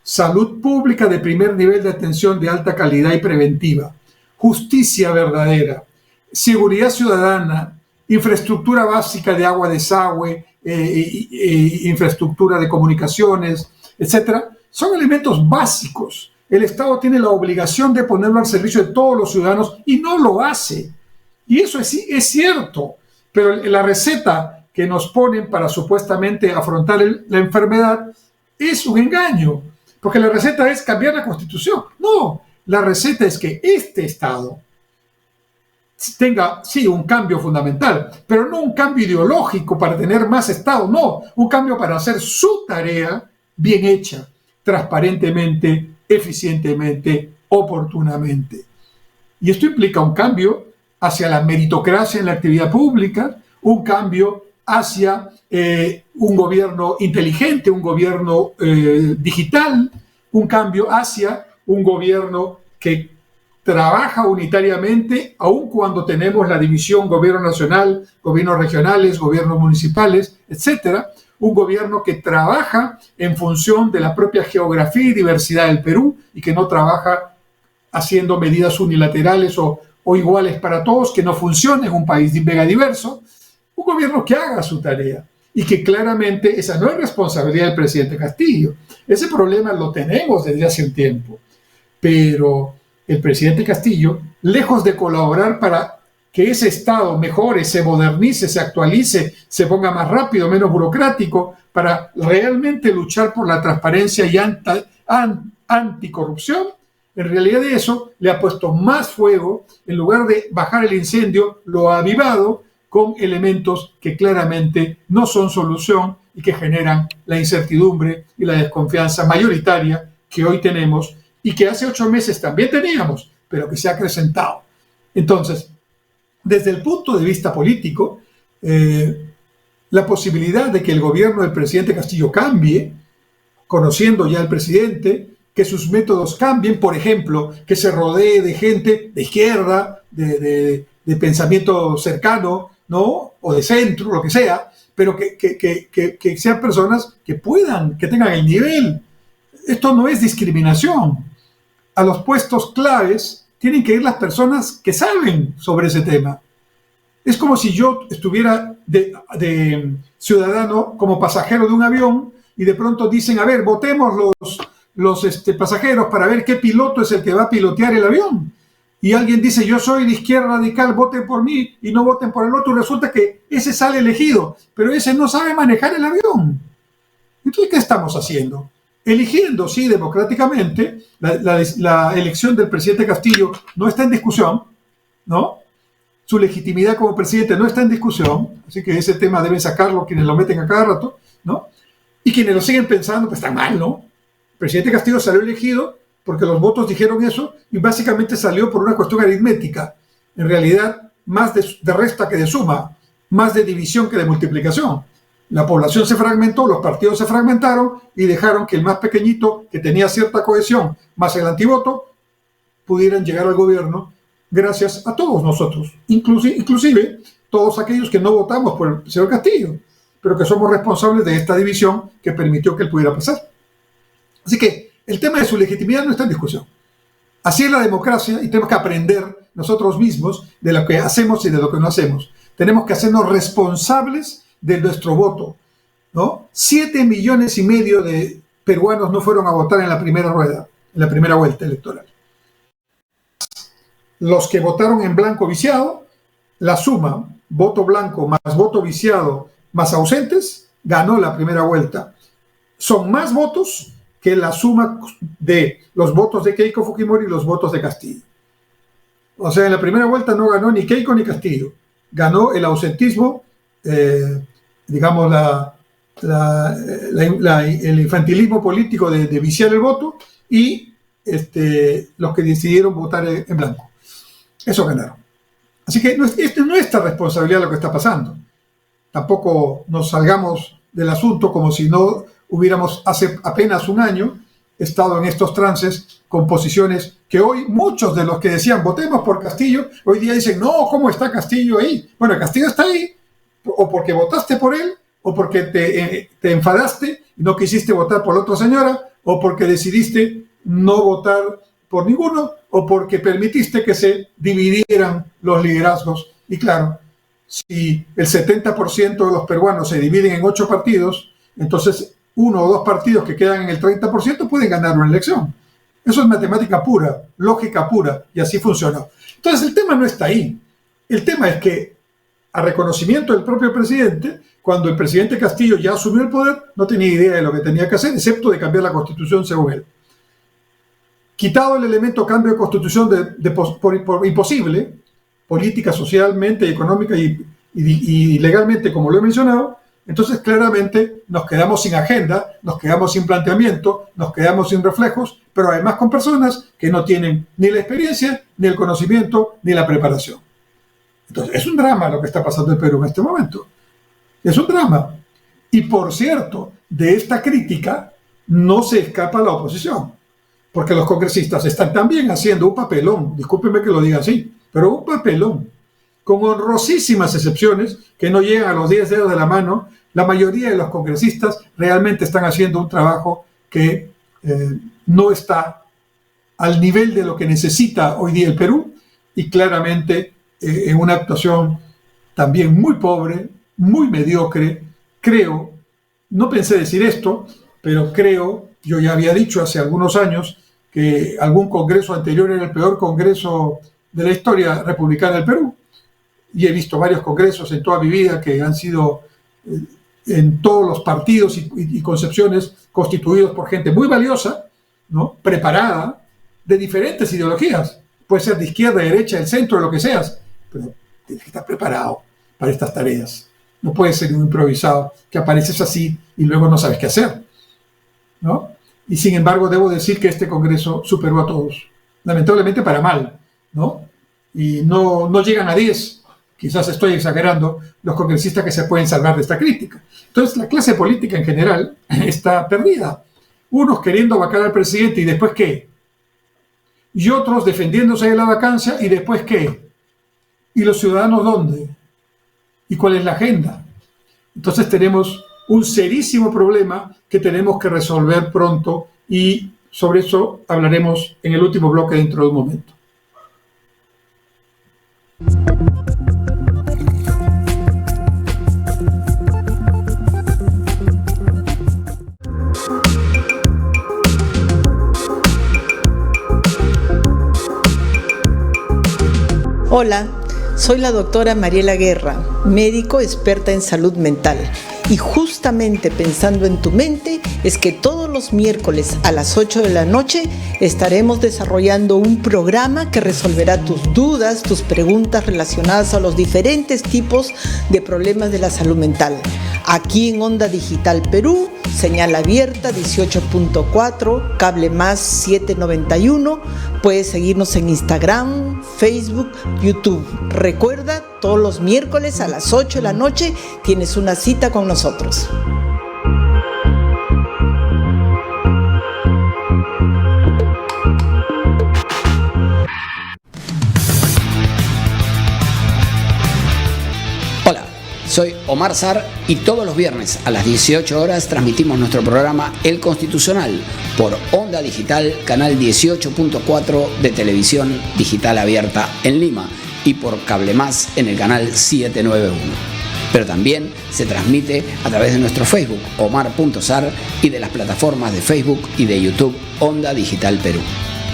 salud pública de primer nivel de atención de alta calidad y preventiva, justicia verdadera, seguridad ciudadana, infraestructura básica de agua, desagüe, infraestructura de comunicaciones, etcétera, son elementos básicos. El Estado tiene la obligación de ponerlo al servicio de todos los ciudadanos y no lo hace. Y eso es cierto, pero la receta que nos ponen para supuestamente afrontar la enfermedad es un engaño, porque la receta es cambiar la Constitución. No, la receta es que este Estado tenga, sí, un cambio fundamental, pero no un cambio ideológico para tener más Estado, no, un cambio para hacer su tarea bien hecha, transparentemente, eficientemente, oportunamente. Y esto implica un cambio hacia la meritocracia en la actividad pública, un cambio hacia un gobierno inteligente, un gobierno digital, un cambio hacia un gobierno que trabaja unitariamente, aun cuando tenemos la división gobierno nacional, gobiernos regionales, gobiernos municipales, etcétera. Un gobierno que trabaja en función de la propia geografía y diversidad del Perú y que no trabaja haciendo medidas unilaterales o iguales para todos, que no funciona en un país megadiverso. Un gobierno que haga su tarea y que claramente esa no es responsabilidad del presidente Castillo. Ese problema lo tenemos desde hace un tiempo, pero el presidente Castillo, lejos de colaborar para que ese Estado mejore, se modernice, se actualice, se ponga más rápido, menos burocrático, para realmente luchar por la transparencia y anticorrupción, en realidad de eso le ha puesto más fuego. En lugar de bajar el incendio, lo ha avivado con elementos que claramente no son solución y que generan la incertidumbre y la desconfianza mayoritaria que hoy tenemos y que hace 8 meses también teníamos, pero que se ha acrecentado. Entonces, desde el punto de vista político, la posibilidad de que el gobierno del presidente Castillo cambie, conociendo ya al presidente, que sus métodos cambien, por ejemplo, que se rodee de gente de izquierda, de pensamiento cercano, ¿no?, o de centro, lo que sea, pero que sean personas que puedan, que tengan el nivel. Esto no es discriminación. A los puestos claves tienen que ir las personas que saben sobre ese tema. Es como si yo estuviera de ciudadano como pasajero de un avión y de pronto dicen, a ver, votemos los pasajeros para ver qué piloto es el que va a pilotear el avión. Y alguien dice, yo soy de izquierda radical, voten por mí y no voten por el otro. Y resulta que ese sale elegido, pero ese no sabe manejar el avión. Entonces, ¿qué estamos haciendo? Eligiendo, sí, democráticamente. La elección del presidente Castillo no está en discusión, ¿no? Su legitimidad como presidente no está en discusión, así que ese tema deben sacarlo quienes lo meten a cada rato, ¿no? Y quienes lo siguen pensando, pues está mal, ¿no? El presidente Castillo salió elegido porque los votos dijeron eso y básicamente salió por una cuestión aritmética. En realidad, más de resta que de suma, más de división que de multiplicación. La población se fragmentó, los partidos se fragmentaron y dejaron que el más pequeñito, que tenía cierta cohesión, más el antivoto, pudieran llegar al gobierno gracias a todos nosotros, inclusive todos aquellos que no votamos por el señor Castillo, pero que somos responsables de esta división que permitió que él pudiera pasar. Así que el tema de su legitimidad no está en discusión. Así es la democracia y tenemos que aprender nosotros mismos de lo que hacemos y de lo que no hacemos. Tenemos que hacernos responsables de nuestro voto, ¿no? 7,5 millones de peruanos no fueron a votar en la primera vuelta electoral. Los que votaron en blanco viciado, la suma voto blanco más voto viciado más ausentes, ganó la primera vuelta. Son más votos que la suma de los votos de Keiko Fujimori y los votos de Castillo. O sea, en la primera vuelta no ganó ni Keiko ni Castillo. Ganó el ausentismo, digamos, el infantilismo político de viciar el voto y los que decidieron votar en blanco. Eso ganaron. Así que no es nuestra responsabilidad lo que está pasando. Tampoco nos salgamos del asunto como si no hubiéramos hace apenas un año estado en estos trances con posiciones que hoy muchos de los que decían votemos por Castillo, hoy día dicen no, ¿cómo está Castillo ahí? Bueno, Castillo está ahí o porque votaste por él o porque te enfadaste y no quisiste votar por la otra señora o porque decidiste no votar por ninguno o porque permitiste que se dividieran los liderazgos. Y claro, si el 70% de los peruanos se dividen en 8 partidos, entonces 1 o 2 partidos que quedan en el 30% pueden ganar una elección. Eso es matemática pura, lógica pura, y así funcionó. Entonces el tema no está ahí. El tema es que, a reconocimiento del propio presidente, cuando el presidente Castillo ya asumió el poder, no tenía idea de lo que tenía que hacer, excepto de cambiar la Constitución según él. Quitado el elemento cambio de Constitución por imposible, política, socialmente, económica y legalmente, como lo he mencionado, entonces claramente nos quedamos sin agenda, nos quedamos sin planteamiento, nos quedamos sin reflejos, pero además con personas que no tienen ni la experiencia, ni el conocimiento, ni la preparación. Entonces es un drama lo que está pasando en Perú en este momento. Es un drama. Y por cierto, de esta crítica no se escapa la oposición, porque los congresistas están también haciendo un papelón, discúlpenme que lo diga así, pero un papelón, con honrosísimas excepciones que no llegan a los 10 dedos de la mano. La mayoría de los congresistas realmente están haciendo un trabajo que no está al nivel de lo que necesita hoy día el Perú y claramente en una actuación también muy pobre, muy mediocre. Creo, no pensé decir esto, pero creo, yo ya había dicho hace algunos años que algún congreso anterior era el peor congreso de la historia republicana del Perú. Y he visto varios congresos en toda mi vida que han sido en todos los partidos y concepciones constituidos por gente muy valiosa, ¿no? Preparada, de diferentes ideologías. Puede ser de izquierda, de derecha, del centro, de lo que seas, pero tienes que estar preparado para estas tareas. No puede ser un improvisado que apareces así y luego no sabes qué hacer, ¿no? Y sin embargo, debo decir que este congreso superó a todos, lamentablemente para mal, ¿no? Y no llegan a 10. Quizás estoy exagerando, los congresistas que se pueden salvar de esta crítica. Entonces, la clase política en general está perdida. Unos queriendo vacar al presidente y después ¿qué? Y otros defendiéndose de la vacancia y después ¿qué? ¿Y los ciudadanos dónde? ¿Y cuál es la agenda? Entonces tenemos un serísimo problema que tenemos que resolver pronto y sobre eso hablaremos en el último bloque dentro de un momento. Hola, soy la doctora Mariela Guerra, médico experta en salud mental, Y justamente pensando en tu mente es que todos los miércoles a las 8 de la noche estaremos desarrollando un programa que resolverá tus dudas, tus preguntas relacionadas a los diferentes tipos de problemas de la salud mental. Aquí en Onda Digital Perú, señal abierta 18.4, cable más 791. Puedes seguirnos en Instagram, Facebook, YouTube. Recuerda, todos los miércoles a las 8 de la noche tienes una cita con nosotros. Hola, soy Omar Sar y todos los viernes a las 18 horas transmitimos nuestro programa El Constitucional por Onda Digital, canal 18.4 de televisión digital abierta en Lima y por Cable Más en el canal 791. Pero también se transmite a través de nuestro Facebook Omar.Sar y de las plataformas de Facebook y de YouTube Onda Digital Perú.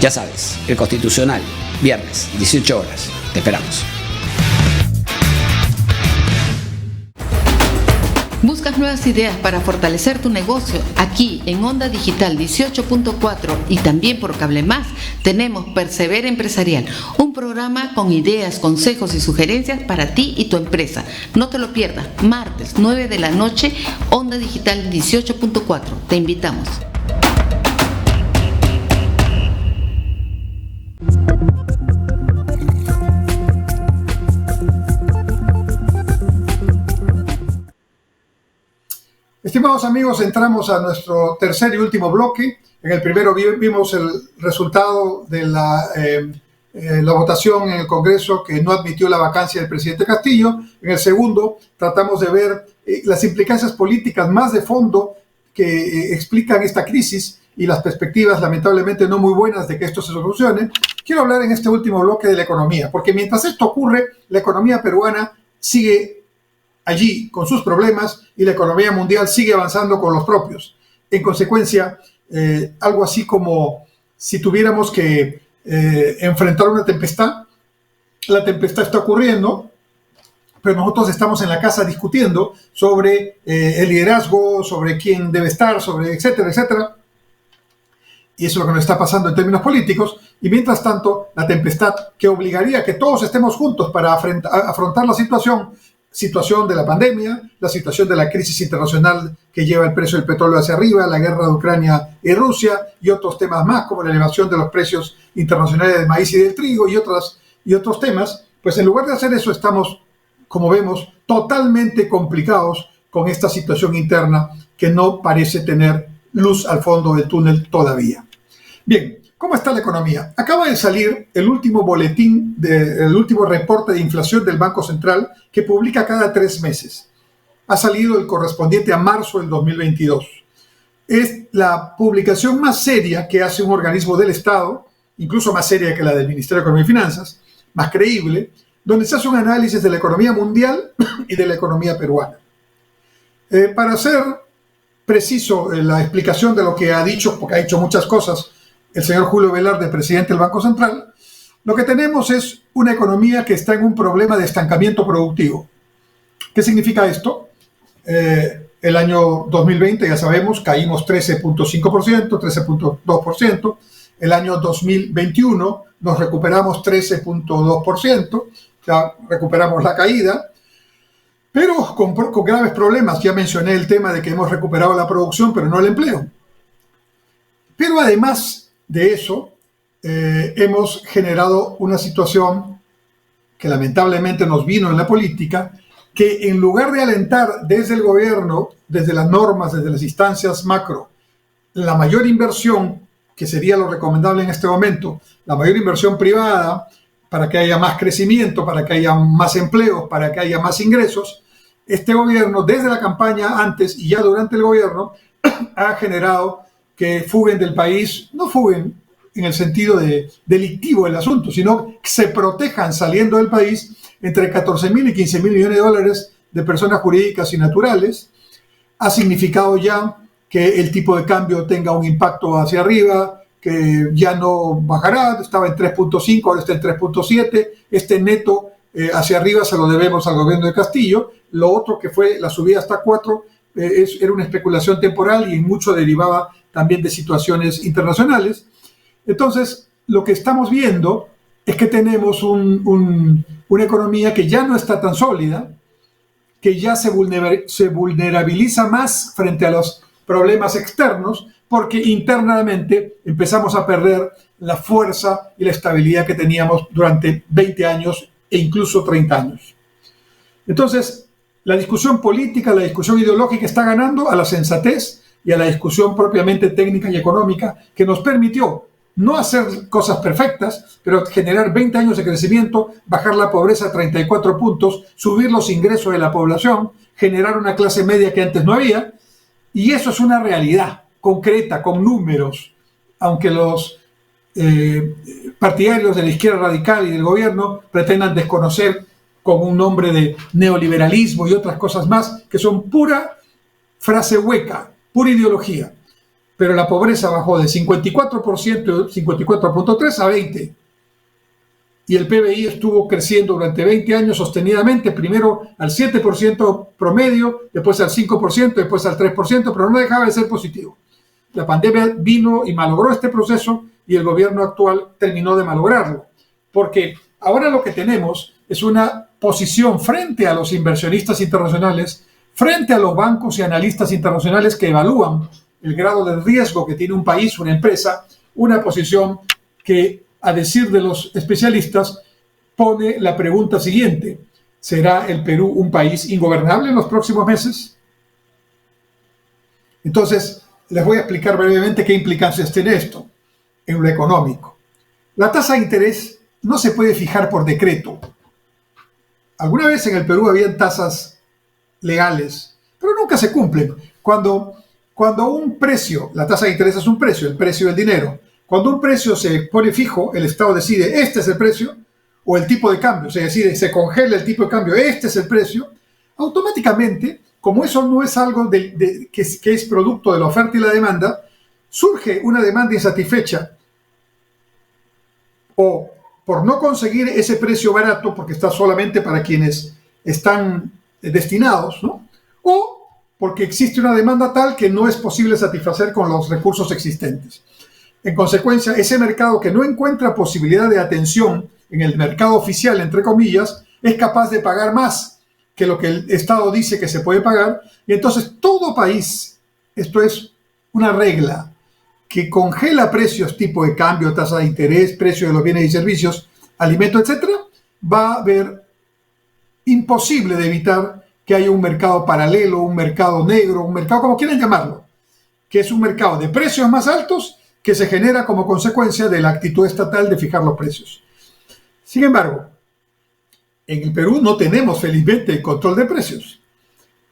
Ya sabes, El Constitucional, viernes, 18 horas. Te esperamos. ¿Buscas nuevas ideas para fortalecer tu negocio? Aquí en Onda Digital 18.4 y también por Cable Más tenemos Persevera Empresarial, un programa con ideas, consejos y sugerencias para ti y tu empresa. No te lo pierdas, martes 9 de la noche, Onda Digital 18.4. Te invitamos. Estimados amigos, entramos a nuestro tercer y último bloque. En el primero vimos el resultado de la votación en el Congreso que no admitió la vacancia del presidente Castillo. En el segundo tratamos de ver las implicancias políticas más de fondo que explican esta crisis y las perspectivas lamentablemente no muy buenas de que esto se solucione. Quiero hablar en este último bloque de la economía, porque mientras esto ocurre, la economía peruana sigue allí con sus problemas y la economía mundial sigue avanzando con los propios. En consecuencia, algo así como si tuviéramos que enfrentar una tempestad, la tempestad está ocurriendo, pero nosotros estamos en la casa discutiendo sobre el liderazgo, sobre quién debe estar, sobre etcétera, etcétera. Y eso es lo que nos está pasando en términos políticos. Y mientras tanto, la tempestad que obligaría a que todos estemos juntos para afrontar la situación de la pandemia, la situación de la crisis internacional que lleva el precio del petróleo hacia arriba, la guerra de Ucrania y Rusia y otros temas más como la elevación de los precios internacionales del maíz y del trigo y otros temas, pues en lugar de hacer eso estamos, como vemos, totalmente complicados con esta situación interna que no parece tener luz al fondo del túnel todavía. Bien, ¿cómo está la economía? Acaba de salir el último boletín, el último reporte de inflación del Banco Central que publica cada 3 meses. Ha salido el correspondiente a marzo del 2022. Es la publicación más seria que hace un organismo del Estado, incluso más seria que la del Ministerio de Economía y Finanzas, más creíble, donde se hace un análisis de la economía mundial y de la economía peruana. Para ser preciso en la explicación de lo que ha dicho, porque ha dicho muchas cosas, el señor Julio Velarde, presidente del Banco Central, lo que tenemos es una economía que está en un problema de estancamiento productivo. ¿Qué significa esto? El año 2020, ya sabemos, caímos 13.5%, 13.2%. El año 2021 nos recuperamos 13.2%, ya recuperamos la caída, pero con graves problemas. Ya mencioné el tema de que hemos recuperado la producción, pero no el empleo. Pero además de eso, hemos generado una situación que lamentablemente nos vino en la política, que en lugar de alentar desde el gobierno, desde las normas, desde las instancias macro, la mayor inversión, que sería lo recomendable en este momento, la mayor inversión privada, para que haya más crecimiento, para que haya más empleos, para que haya más ingresos, este gobierno, desde la campaña antes y ya durante el gobierno, ha generado que fuguen del país, no fuguen en el sentido delictivo del asunto, sino que se protejan saliendo del país entre 14.000 y 15.000 millones de dólares de personas jurídicas y naturales. Ha significado ya que el tipo de cambio tenga un impacto hacia arriba, que ya no bajará, estaba en 3.5, ahora está en 3.7, este neto hacia arriba se lo debemos al gobierno de Castillo. Lo otro que fue la subida hasta 4, era una especulación temporal y mucho derivaba también de situaciones internacionales. Entonces, lo que estamos viendo es que tenemos una economía que ya no está tan sólida, que ya se vulnerabiliza más frente a los problemas externos, porque internamente empezamos a perder la fuerza y la estabilidad que teníamos durante 20 años e incluso 30 años. Entonces, la discusión política, la discusión ideológica está ganando a la sensatez y a la discusión propiamente técnica y económica, que nos permitió no hacer cosas perfectas, pero generar 20 años de crecimiento, bajar la pobreza a 34 puntos, subir los ingresos de la población, generar una clase media que antes no había, y eso es una realidad concreta, con números, aunque los partidarios de la izquierda radical y del gobierno pretendan desconocer con un nombre de neoliberalismo y otras cosas más, que son pura frase hueca, pura ideología. Pero la pobreza bajó de 54%, 54.3% a 20%. Y el PBI estuvo creciendo durante 20 años sostenidamente, primero al 7% promedio, después al 5%, después al 3%, pero no dejaba de ser positivo. La pandemia vino y malogró este proceso y el gobierno actual terminó de malograrlo. Porque ahora lo que tenemos es una posición frente a los inversionistas internacionales, frente a los bancos y analistas internacionales que evalúan el grado de riesgo que tiene un país, una empresa, una posición que, a decir de los especialistas, pone la pregunta siguiente: ¿será el Perú un país ingobernable en los próximos meses? Entonces, les voy a explicar brevemente qué implicancias tiene esto en lo económico. La tasa de interés no se puede fijar por decreto. Alguna vez en el Perú habían tasas legales, pero nunca se cumplen. Cuando un precio, la tasa de interés es un precio, el precio del dinero, cuando un precio se pone fijo, el Estado decide, este es el precio, o el tipo de cambio, se decide, se congela el tipo de cambio, este es el precio, automáticamente, como eso no es algo que es producto de la oferta y la demanda, surge una demanda insatisfecha, o por no conseguir ese precio barato, porque está solamente para quienes están destinados, ¿no? O porque existe una demanda tal que no es posible satisfacer con los recursos existentes. En consecuencia, ese mercado que no encuentra posibilidad de atención en el mercado oficial, entre comillas, es capaz de pagar más que lo que el Estado dice que se puede pagar, y entonces todo país, esto es una regla, que congela precios tipo de cambio, tasa de interés, precio de los bienes y servicios, alimentos, etcétera, va a ver imposible de evitar que haya un mercado paralelo, un mercado negro, un mercado como quieran llamarlo, que es un mercado de precios más altos que se genera como consecuencia de la actitud estatal de fijar los precios. Sin embargo, en el Perú no tenemos felizmente el control de precios,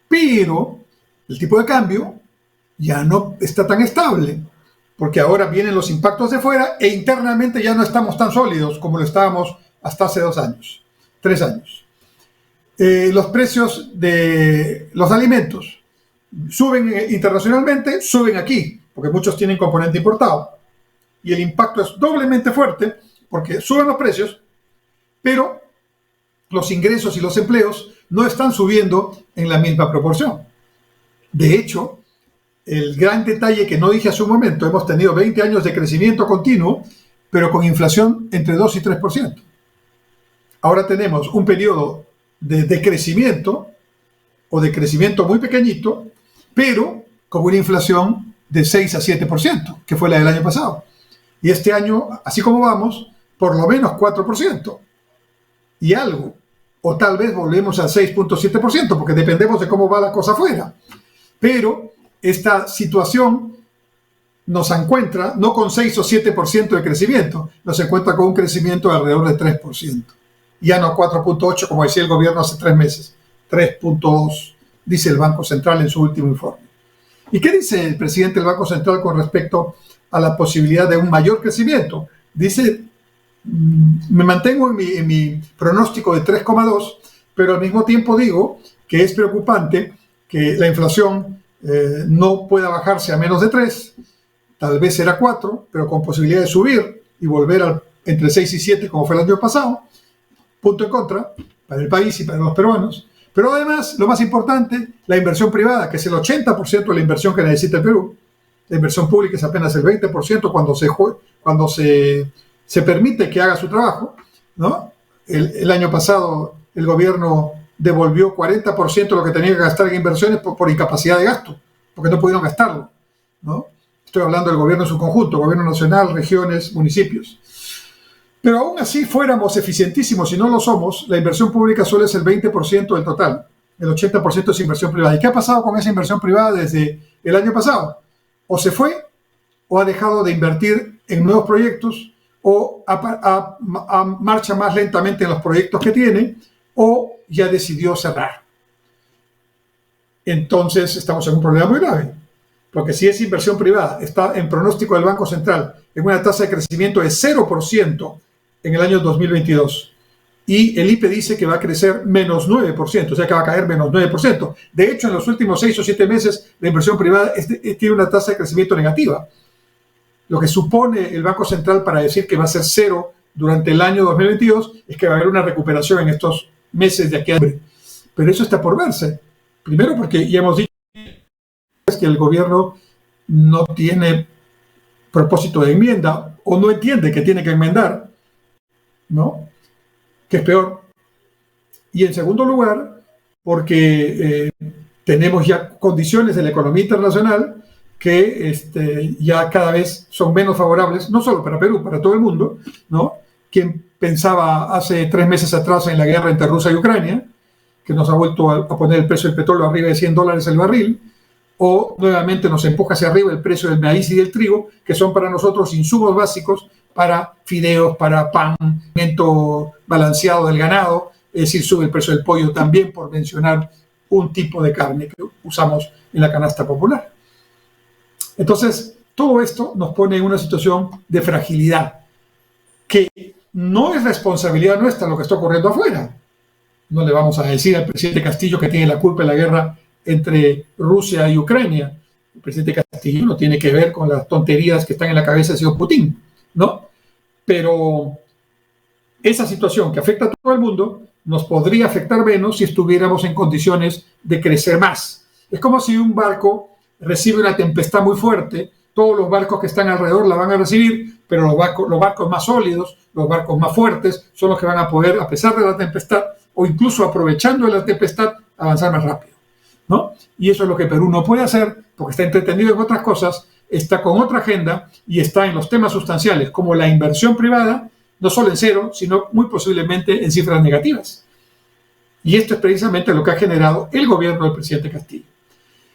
pero el tipo de cambio ya no está tan estable, porque ahora vienen los impactos de fuera e internamente ya no estamos tan sólidos como lo estábamos hasta hace 2 años, 3 años. Los precios de los alimentos suben internacionalmente, suben aquí, porque muchos tienen componente importado. Y el impacto es doblemente fuerte porque suben los precios, pero los ingresos y los empleos no están subiendo en la misma proporción. De hecho, el gran detalle que no dije hace un momento, hemos tenido 20 años de crecimiento continuo, pero con inflación entre 2 y 3%. Ahora tenemos un periodo de decrecimiento o de crecimiento muy pequeñito, pero con una inflación de 6 a 7%, que fue la del año pasado. Y este año, así como vamos, por lo menos 4% y algo, o tal vez volvemos al 6.7%, porque dependemos de cómo va la cosa afuera. Pero esta situación nos encuentra no con 6 o 7% de crecimiento, nos encuentra con un crecimiento de alrededor de 3%. Ya no 4.8, como decía el gobierno hace 3 meses, 3.2, dice el Banco Central en su último informe. ¿Y qué dice el presidente del Banco Central con respecto a la posibilidad de un mayor crecimiento? Dice, me mantengo en mi pronóstico de 3,2, pero al mismo tiempo digo que es preocupante que la inflación no pueda bajarse a menos de 3, tal vez será 4, pero con posibilidad de subir y volver entre 6 y 7 como fue el año pasado. Punto en contra para el país y para los peruanos, Pero además, lo más importante, la inversión privada, que es el 80% de la inversión que necesita el Perú. La inversión pública es apenas el 20% cuando se permite que haga su trabajo, ¿no? El año pasado el gobierno devolvió 40% de lo que tenía que gastar en inversiones por incapacidad de gasto, porque no pudieron gastarlo, ¿no? Estoy hablando del gobierno en su conjunto, gobierno nacional, regiones, municipios. Pero aún así fuéramos eficientísimos, si no lo somos, la inversión pública solo es el 20% del total. El 80% es inversión privada. ¿Y qué ha pasado con esa inversión privada desde el año pasado? O se fue, o ha dejado de invertir en nuevos proyectos, o marcha más lentamente en los proyectos que tiene, o ya decidió cerrar. Entonces estamos en un problema muy grave, porque si esa inversión privada está en pronóstico del Banco Central en una tasa de crecimiento de 0% en el año 2022, y el IPE dice que va a crecer menos 9%, o sea que va a caer menos 9%. De hecho, en los últimos 6 o 7 meses, la inversión privada tiene una tasa de crecimiento negativa. Lo que supone el Banco Central para decir que va a ser cero durante el año 2022 es que va a haber una recuperación en estos meses de aquí a abril. Pero eso está por verse. Primero porque ya hemos dicho que el gobierno no tiene propósito de enmienda o no entiende que tiene que enmendar, ¿no? Que es peor. Y en segundo lugar, porque tenemos ya condiciones de la economía internacional que ya cada vez son menos favorables, no solo para Perú, para todo el mundo, ¿no? Quien pensaba hace 3 meses atrás en la guerra entre Rusia y Ucrania, que nos ha vuelto a poner el precio del petróleo arriba de $100 el barril, o nuevamente nos empuja hacia arriba el precio del maíz y del trigo, que son para nosotros insumos básicos para fideos, para pan, alimento balanceado del ganado, es decir, sube el precio del pollo también, por mencionar un tipo de carne que usamos en la canasta popular. Entonces, todo esto nos pone en una situación de fragilidad, que no es responsabilidad nuestra lo que está ocurriendo afuera. No le vamos a decir al presidente Castillo que tiene la culpa de la guerra entre Rusia y Ucrania. El presidente Castillo no tiene que ver con las tonterías que están en la cabeza del señor Putin, ¿no? Pero esa situación que afecta a todo el mundo nos podría afectar menos si estuviéramos en condiciones de crecer más. Es como si un barco recibe una tempestad muy fuerte, todos los barcos que están alrededor la van a recibir, pero los barcos más sólidos, los barcos más fuertes, son los que van a poder, a pesar de la tempestad, o incluso aprovechando la tempestad, avanzar más rápido, ¿no? Y eso es lo que Perú no puede hacer, porque está entretenido en otras cosas, está con otra agenda y está en los temas sustanciales, como la inversión privada, no solo en cero, sino muy posiblemente en cifras negativas. Y esto es precisamente lo que ha generado el gobierno del presidente Castillo.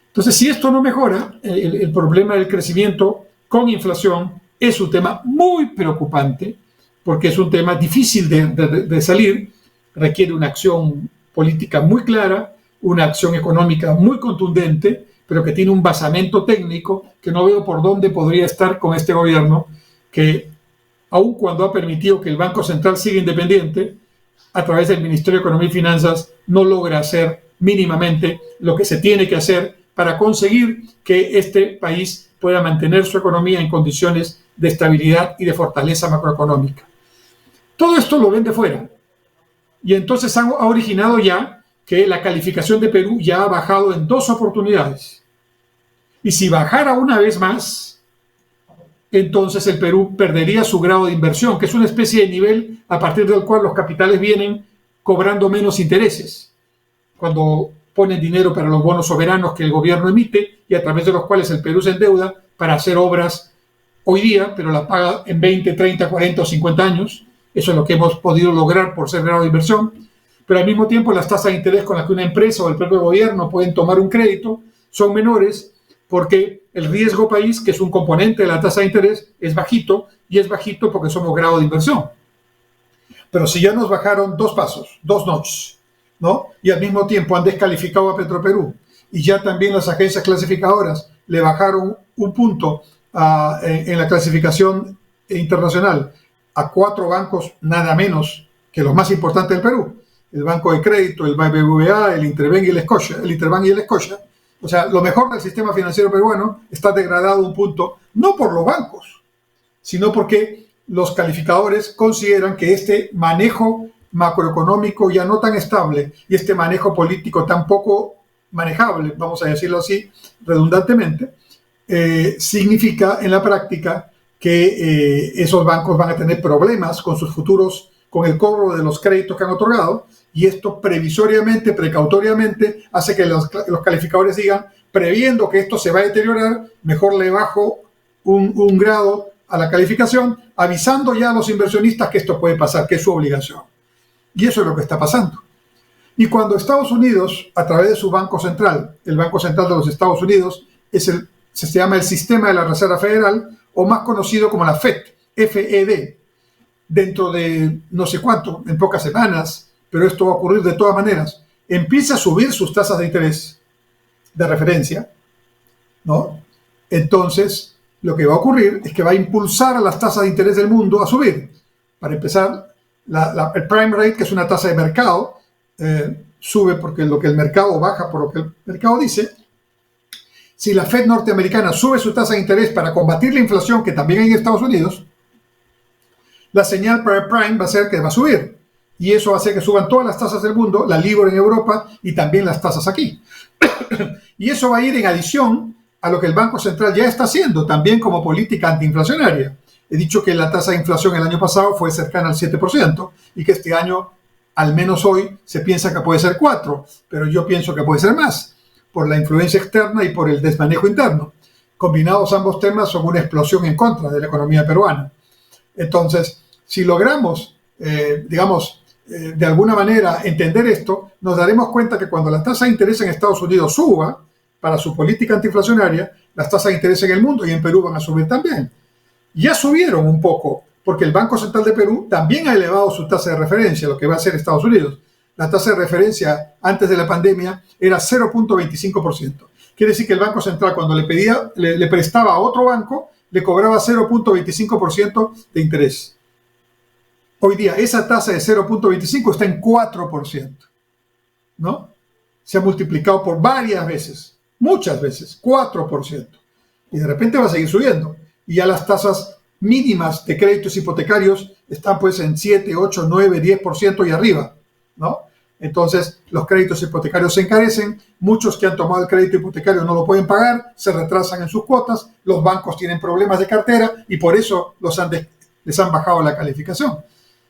Entonces, si esto no mejora, el problema del crecimiento con inflación es un tema muy preocupante, porque es un tema difícil de salir, requiere una acción política muy clara, una acción económica muy contundente, pero que tiene un basamento técnico que no veo por dónde podría estar con este gobierno, que aun cuando ha permitido que el Banco Central siga independiente, a través del Ministerio de Economía y Finanzas no logra hacer mínimamente lo que se tiene que hacer para conseguir que este país pueda mantener su economía en condiciones de estabilidad y de fortaleza macroeconómica. Todo esto lo ven de fuera. Y entonces ha originado ya que la calificación de Perú ya ha bajado en 2 oportunidades. Y si bajara una vez más, entonces el Perú perdería su grado de inversión, que es una especie de nivel a partir del cual los capitales vienen cobrando menos intereses, cuando ponen dinero para los bonos soberanos que el gobierno emite y a través de los cuales el Perú se endeuda para hacer obras hoy día, pero la paga en 20, 30, 40 o 50 años. Eso es lo que hemos podido lograr por ser grado de inversión. Pero al mismo tiempo las tasas de interés con las que una empresa o el propio gobierno pueden tomar un crédito son menores, porque el riesgo país, que es un componente de la tasa de interés, es bajito, y es bajito porque somos grado de inversión. Pero si ya nos bajaron 2 pasos, 2 notches, ¿no? Y al mismo tiempo han descalificado a Petroperú, y ya también las agencias clasificadoras le bajaron un punto en la clasificación internacional a 4 bancos, nada menos que los más importantes del Perú, el Banco de Crédito, el BBVA, el Interbank y el Scotia. O sea, lo mejor del sistema financiero peruano está degradado un punto, no por los bancos, sino porque los calificadores consideran que este manejo macroeconómico ya no tan estable y este manejo político tan poco manejable, vamos a decirlo así redundantemente, significa en la práctica que esos bancos van a tener problemas con sus futuros, con el cobro de los créditos que han otorgado, y esto previsoriamente, precautoriamente, hace que los calificadores digan, previendo que esto se va a deteriorar, mejor le bajo un grado a la calificación, avisando ya a los inversionistas que esto puede pasar, que es su obligación. Y eso es lo que está pasando. Y cuando Estados Unidos, a través de su Banco Central, el Banco Central de los Estados Unidos, se llama el Sistema de la Reserva Federal, o más conocido como la FED, FED, dentro de no sé cuánto, en pocas semanas, pero esto va a ocurrir de todas maneras, empieza a subir sus tasas de interés de referencia, ¿no? Entonces, lo que va a ocurrir es que va a impulsar a las tasas de interés del mundo a subir. Para empezar, el prime rate, que es una tasa de mercado, sube porque lo que el mercado baja por lo que el mercado dice. Si la Fed norteamericana sube su tasa de interés para combatir la inflación, que también hay en Estados Unidos, la señal para el prime va a ser que va a subir. Y eso va a hacer que suban todas las tasas del mundo, la LIBOR en Europa y también las tasas aquí. Y eso va a ir en adición a lo que el Banco Central ya está haciendo, también como política antiinflacionaria. He dicho que la tasa de inflación el año pasado fue cercana al 7% y que este año, al menos hoy, se piensa que puede ser 4%, pero yo pienso que puede ser más, por la influencia externa y por el desmanejo interno. Combinados ambos temas son una explosión en contra de la economía peruana. Entonces, si logramos, de alguna manera entender esto, nos daremos cuenta que cuando la tasa de interés en Estados Unidos suba, para su política antiinflacionaria, las tasas de interés en el mundo y en Perú van a subir también. Ya subieron un poco, porque el Banco Central de Perú también ha elevado su tasa de referencia, lo que va a hacer Estados Unidos. La tasa de referencia antes de la pandemia era 0.25%. Quiere decir que el Banco Central, cuando le prestaba a otro banco, le cobraba 0.25% de interés. Hoy día esa tasa de 0.25 está en 4%, ¿no? Se ha multiplicado por varias veces, muchas veces, 4%. Y de repente va a seguir subiendo. Y ya las tasas mínimas de créditos hipotecarios están pues en 7, 8, 9, 10% y arriba, ¿no? Entonces los créditos hipotecarios se encarecen, muchos que han tomado el crédito hipotecario no lo pueden pagar, se retrasan en sus cuotas, los bancos tienen problemas de cartera y por eso les han bajado la calificación.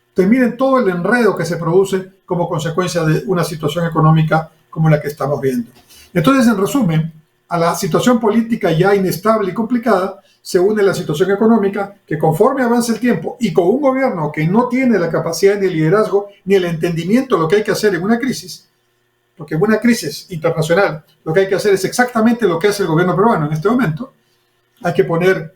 Entonces miren todo el enredo que se produce como consecuencia de una situación económica como la que estamos viendo. Entonces, en resumen, a la situación política ya inestable y complicada se une la situación económica que conforme avanza el tiempo y con un gobierno que no tiene la capacidad ni el liderazgo ni el entendimiento de lo que hay que hacer en una crisis, porque en una crisis internacional lo que hay que hacer es exactamente lo que hace el gobierno peruano en este momento. Hay que poner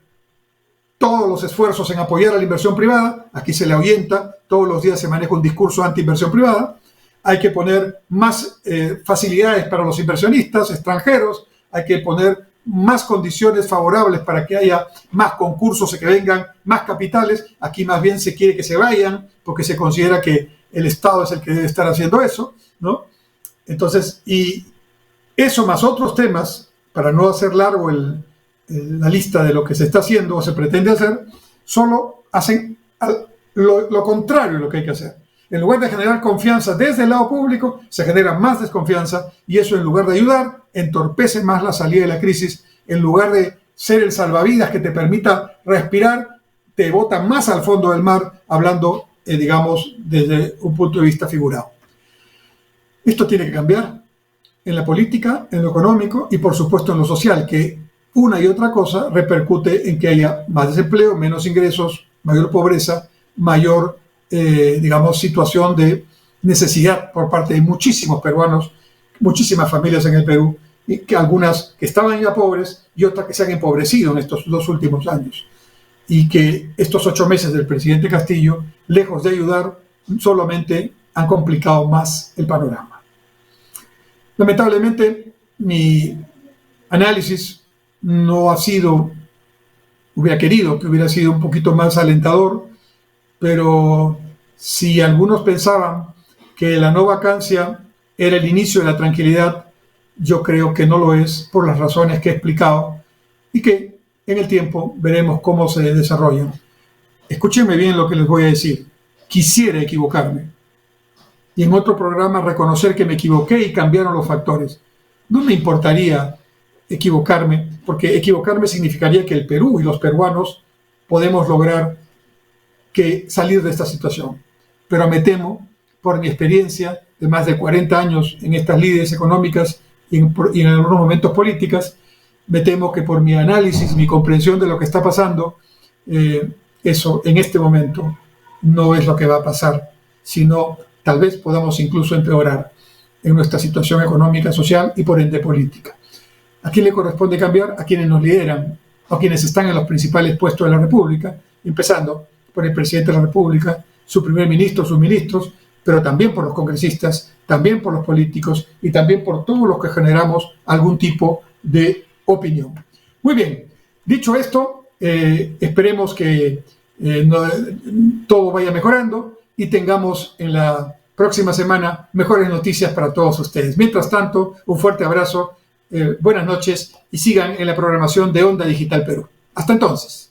todos los esfuerzos en apoyar a la inversión privada, aquí se le ahuyenta, todos los días se maneja un discurso anti-inversión privada, hay que poner más facilidades para los inversionistas extranjeros, hay que poner más condiciones favorables para que haya más concursos y que vengan más capitales. Aquí más bien se quiere que se vayan porque se considera que el Estado es el que debe estar haciendo eso, ¿no? Entonces, y eso más otros temas, para no hacer largo la lista de lo que se está haciendo o se pretende hacer, solo hacen lo contrario de lo que hay que hacer. En lugar de generar confianza desde el lado público, se genera más desconfianza y eso, en lugar de ayudar, entorpece más la salida de la crisis. En lugar de ser el salvavidas que te permita respirar, te bota más al fondo del mar, hablando, desde un punto de vista figurado. Esto tiene que cambiar en la política, en lo económico y, por supuesto, en lo social, que una y otra cosa repercute en que haya más desempleo, menos ingresos, mayor pobreza, mayor situación de necesidad por parte de muchísimos peruanos, muchísimas familias en el Perú, y que algunas que estaban ya pobres y otras que se han empobrecido en estos 2 últimos años. Y que estos 8 meses del presidente Castillo, lejos de ayudar, solamente han complicado más el panorama. Lamentablemente, mi análisis no ha sido, hubiera querido que hubiera sido un poquito más alentador, pero si algunos pensaban que la no vacancia era el inicio de la tranquilidad, yo creo que no lo es por las razones que he explicado y que en el tiempo veremos cómo se desarrollan. Escúchenme bien lo que les voy a decir. Quisiera equivocarme, y en otro programa reconocer que me equivoqué y cambiaron los factores. No me importaría equivocarme, porque equivocarme significaría que el Perú y los peruanos podemos lograr salir de esta situación. Pero me temo, por mi experiencia de más de 40 años en estas lides económicas y en algunos momentos políticas, me temo que por mi análisis, mi comprensión de lo que está pasando, eso en este momento no es lo que va a pasar, sino tal vez podamos incluso empeorar en nuestra situación económica, social y por ende política. ¿A quién le corresponde cambiar? A quienes nos lideran, a quienes están en los principales puestos de la República, empezando por el presidente de la República, su primer ministro, sus ministros, pero también por los congresistas, también por los políticos y también por todos los que generamos algún tipo de opinión. Muy bien, dicho esto, esperemos que todo vaya mejorando y tengamos en la próxima semana mejores noticias para todos ustedes. Mientras tanto, un fuerte abrazo, buenas noches y sigan en la programación de Onda Digital Perú. Hasta entonces.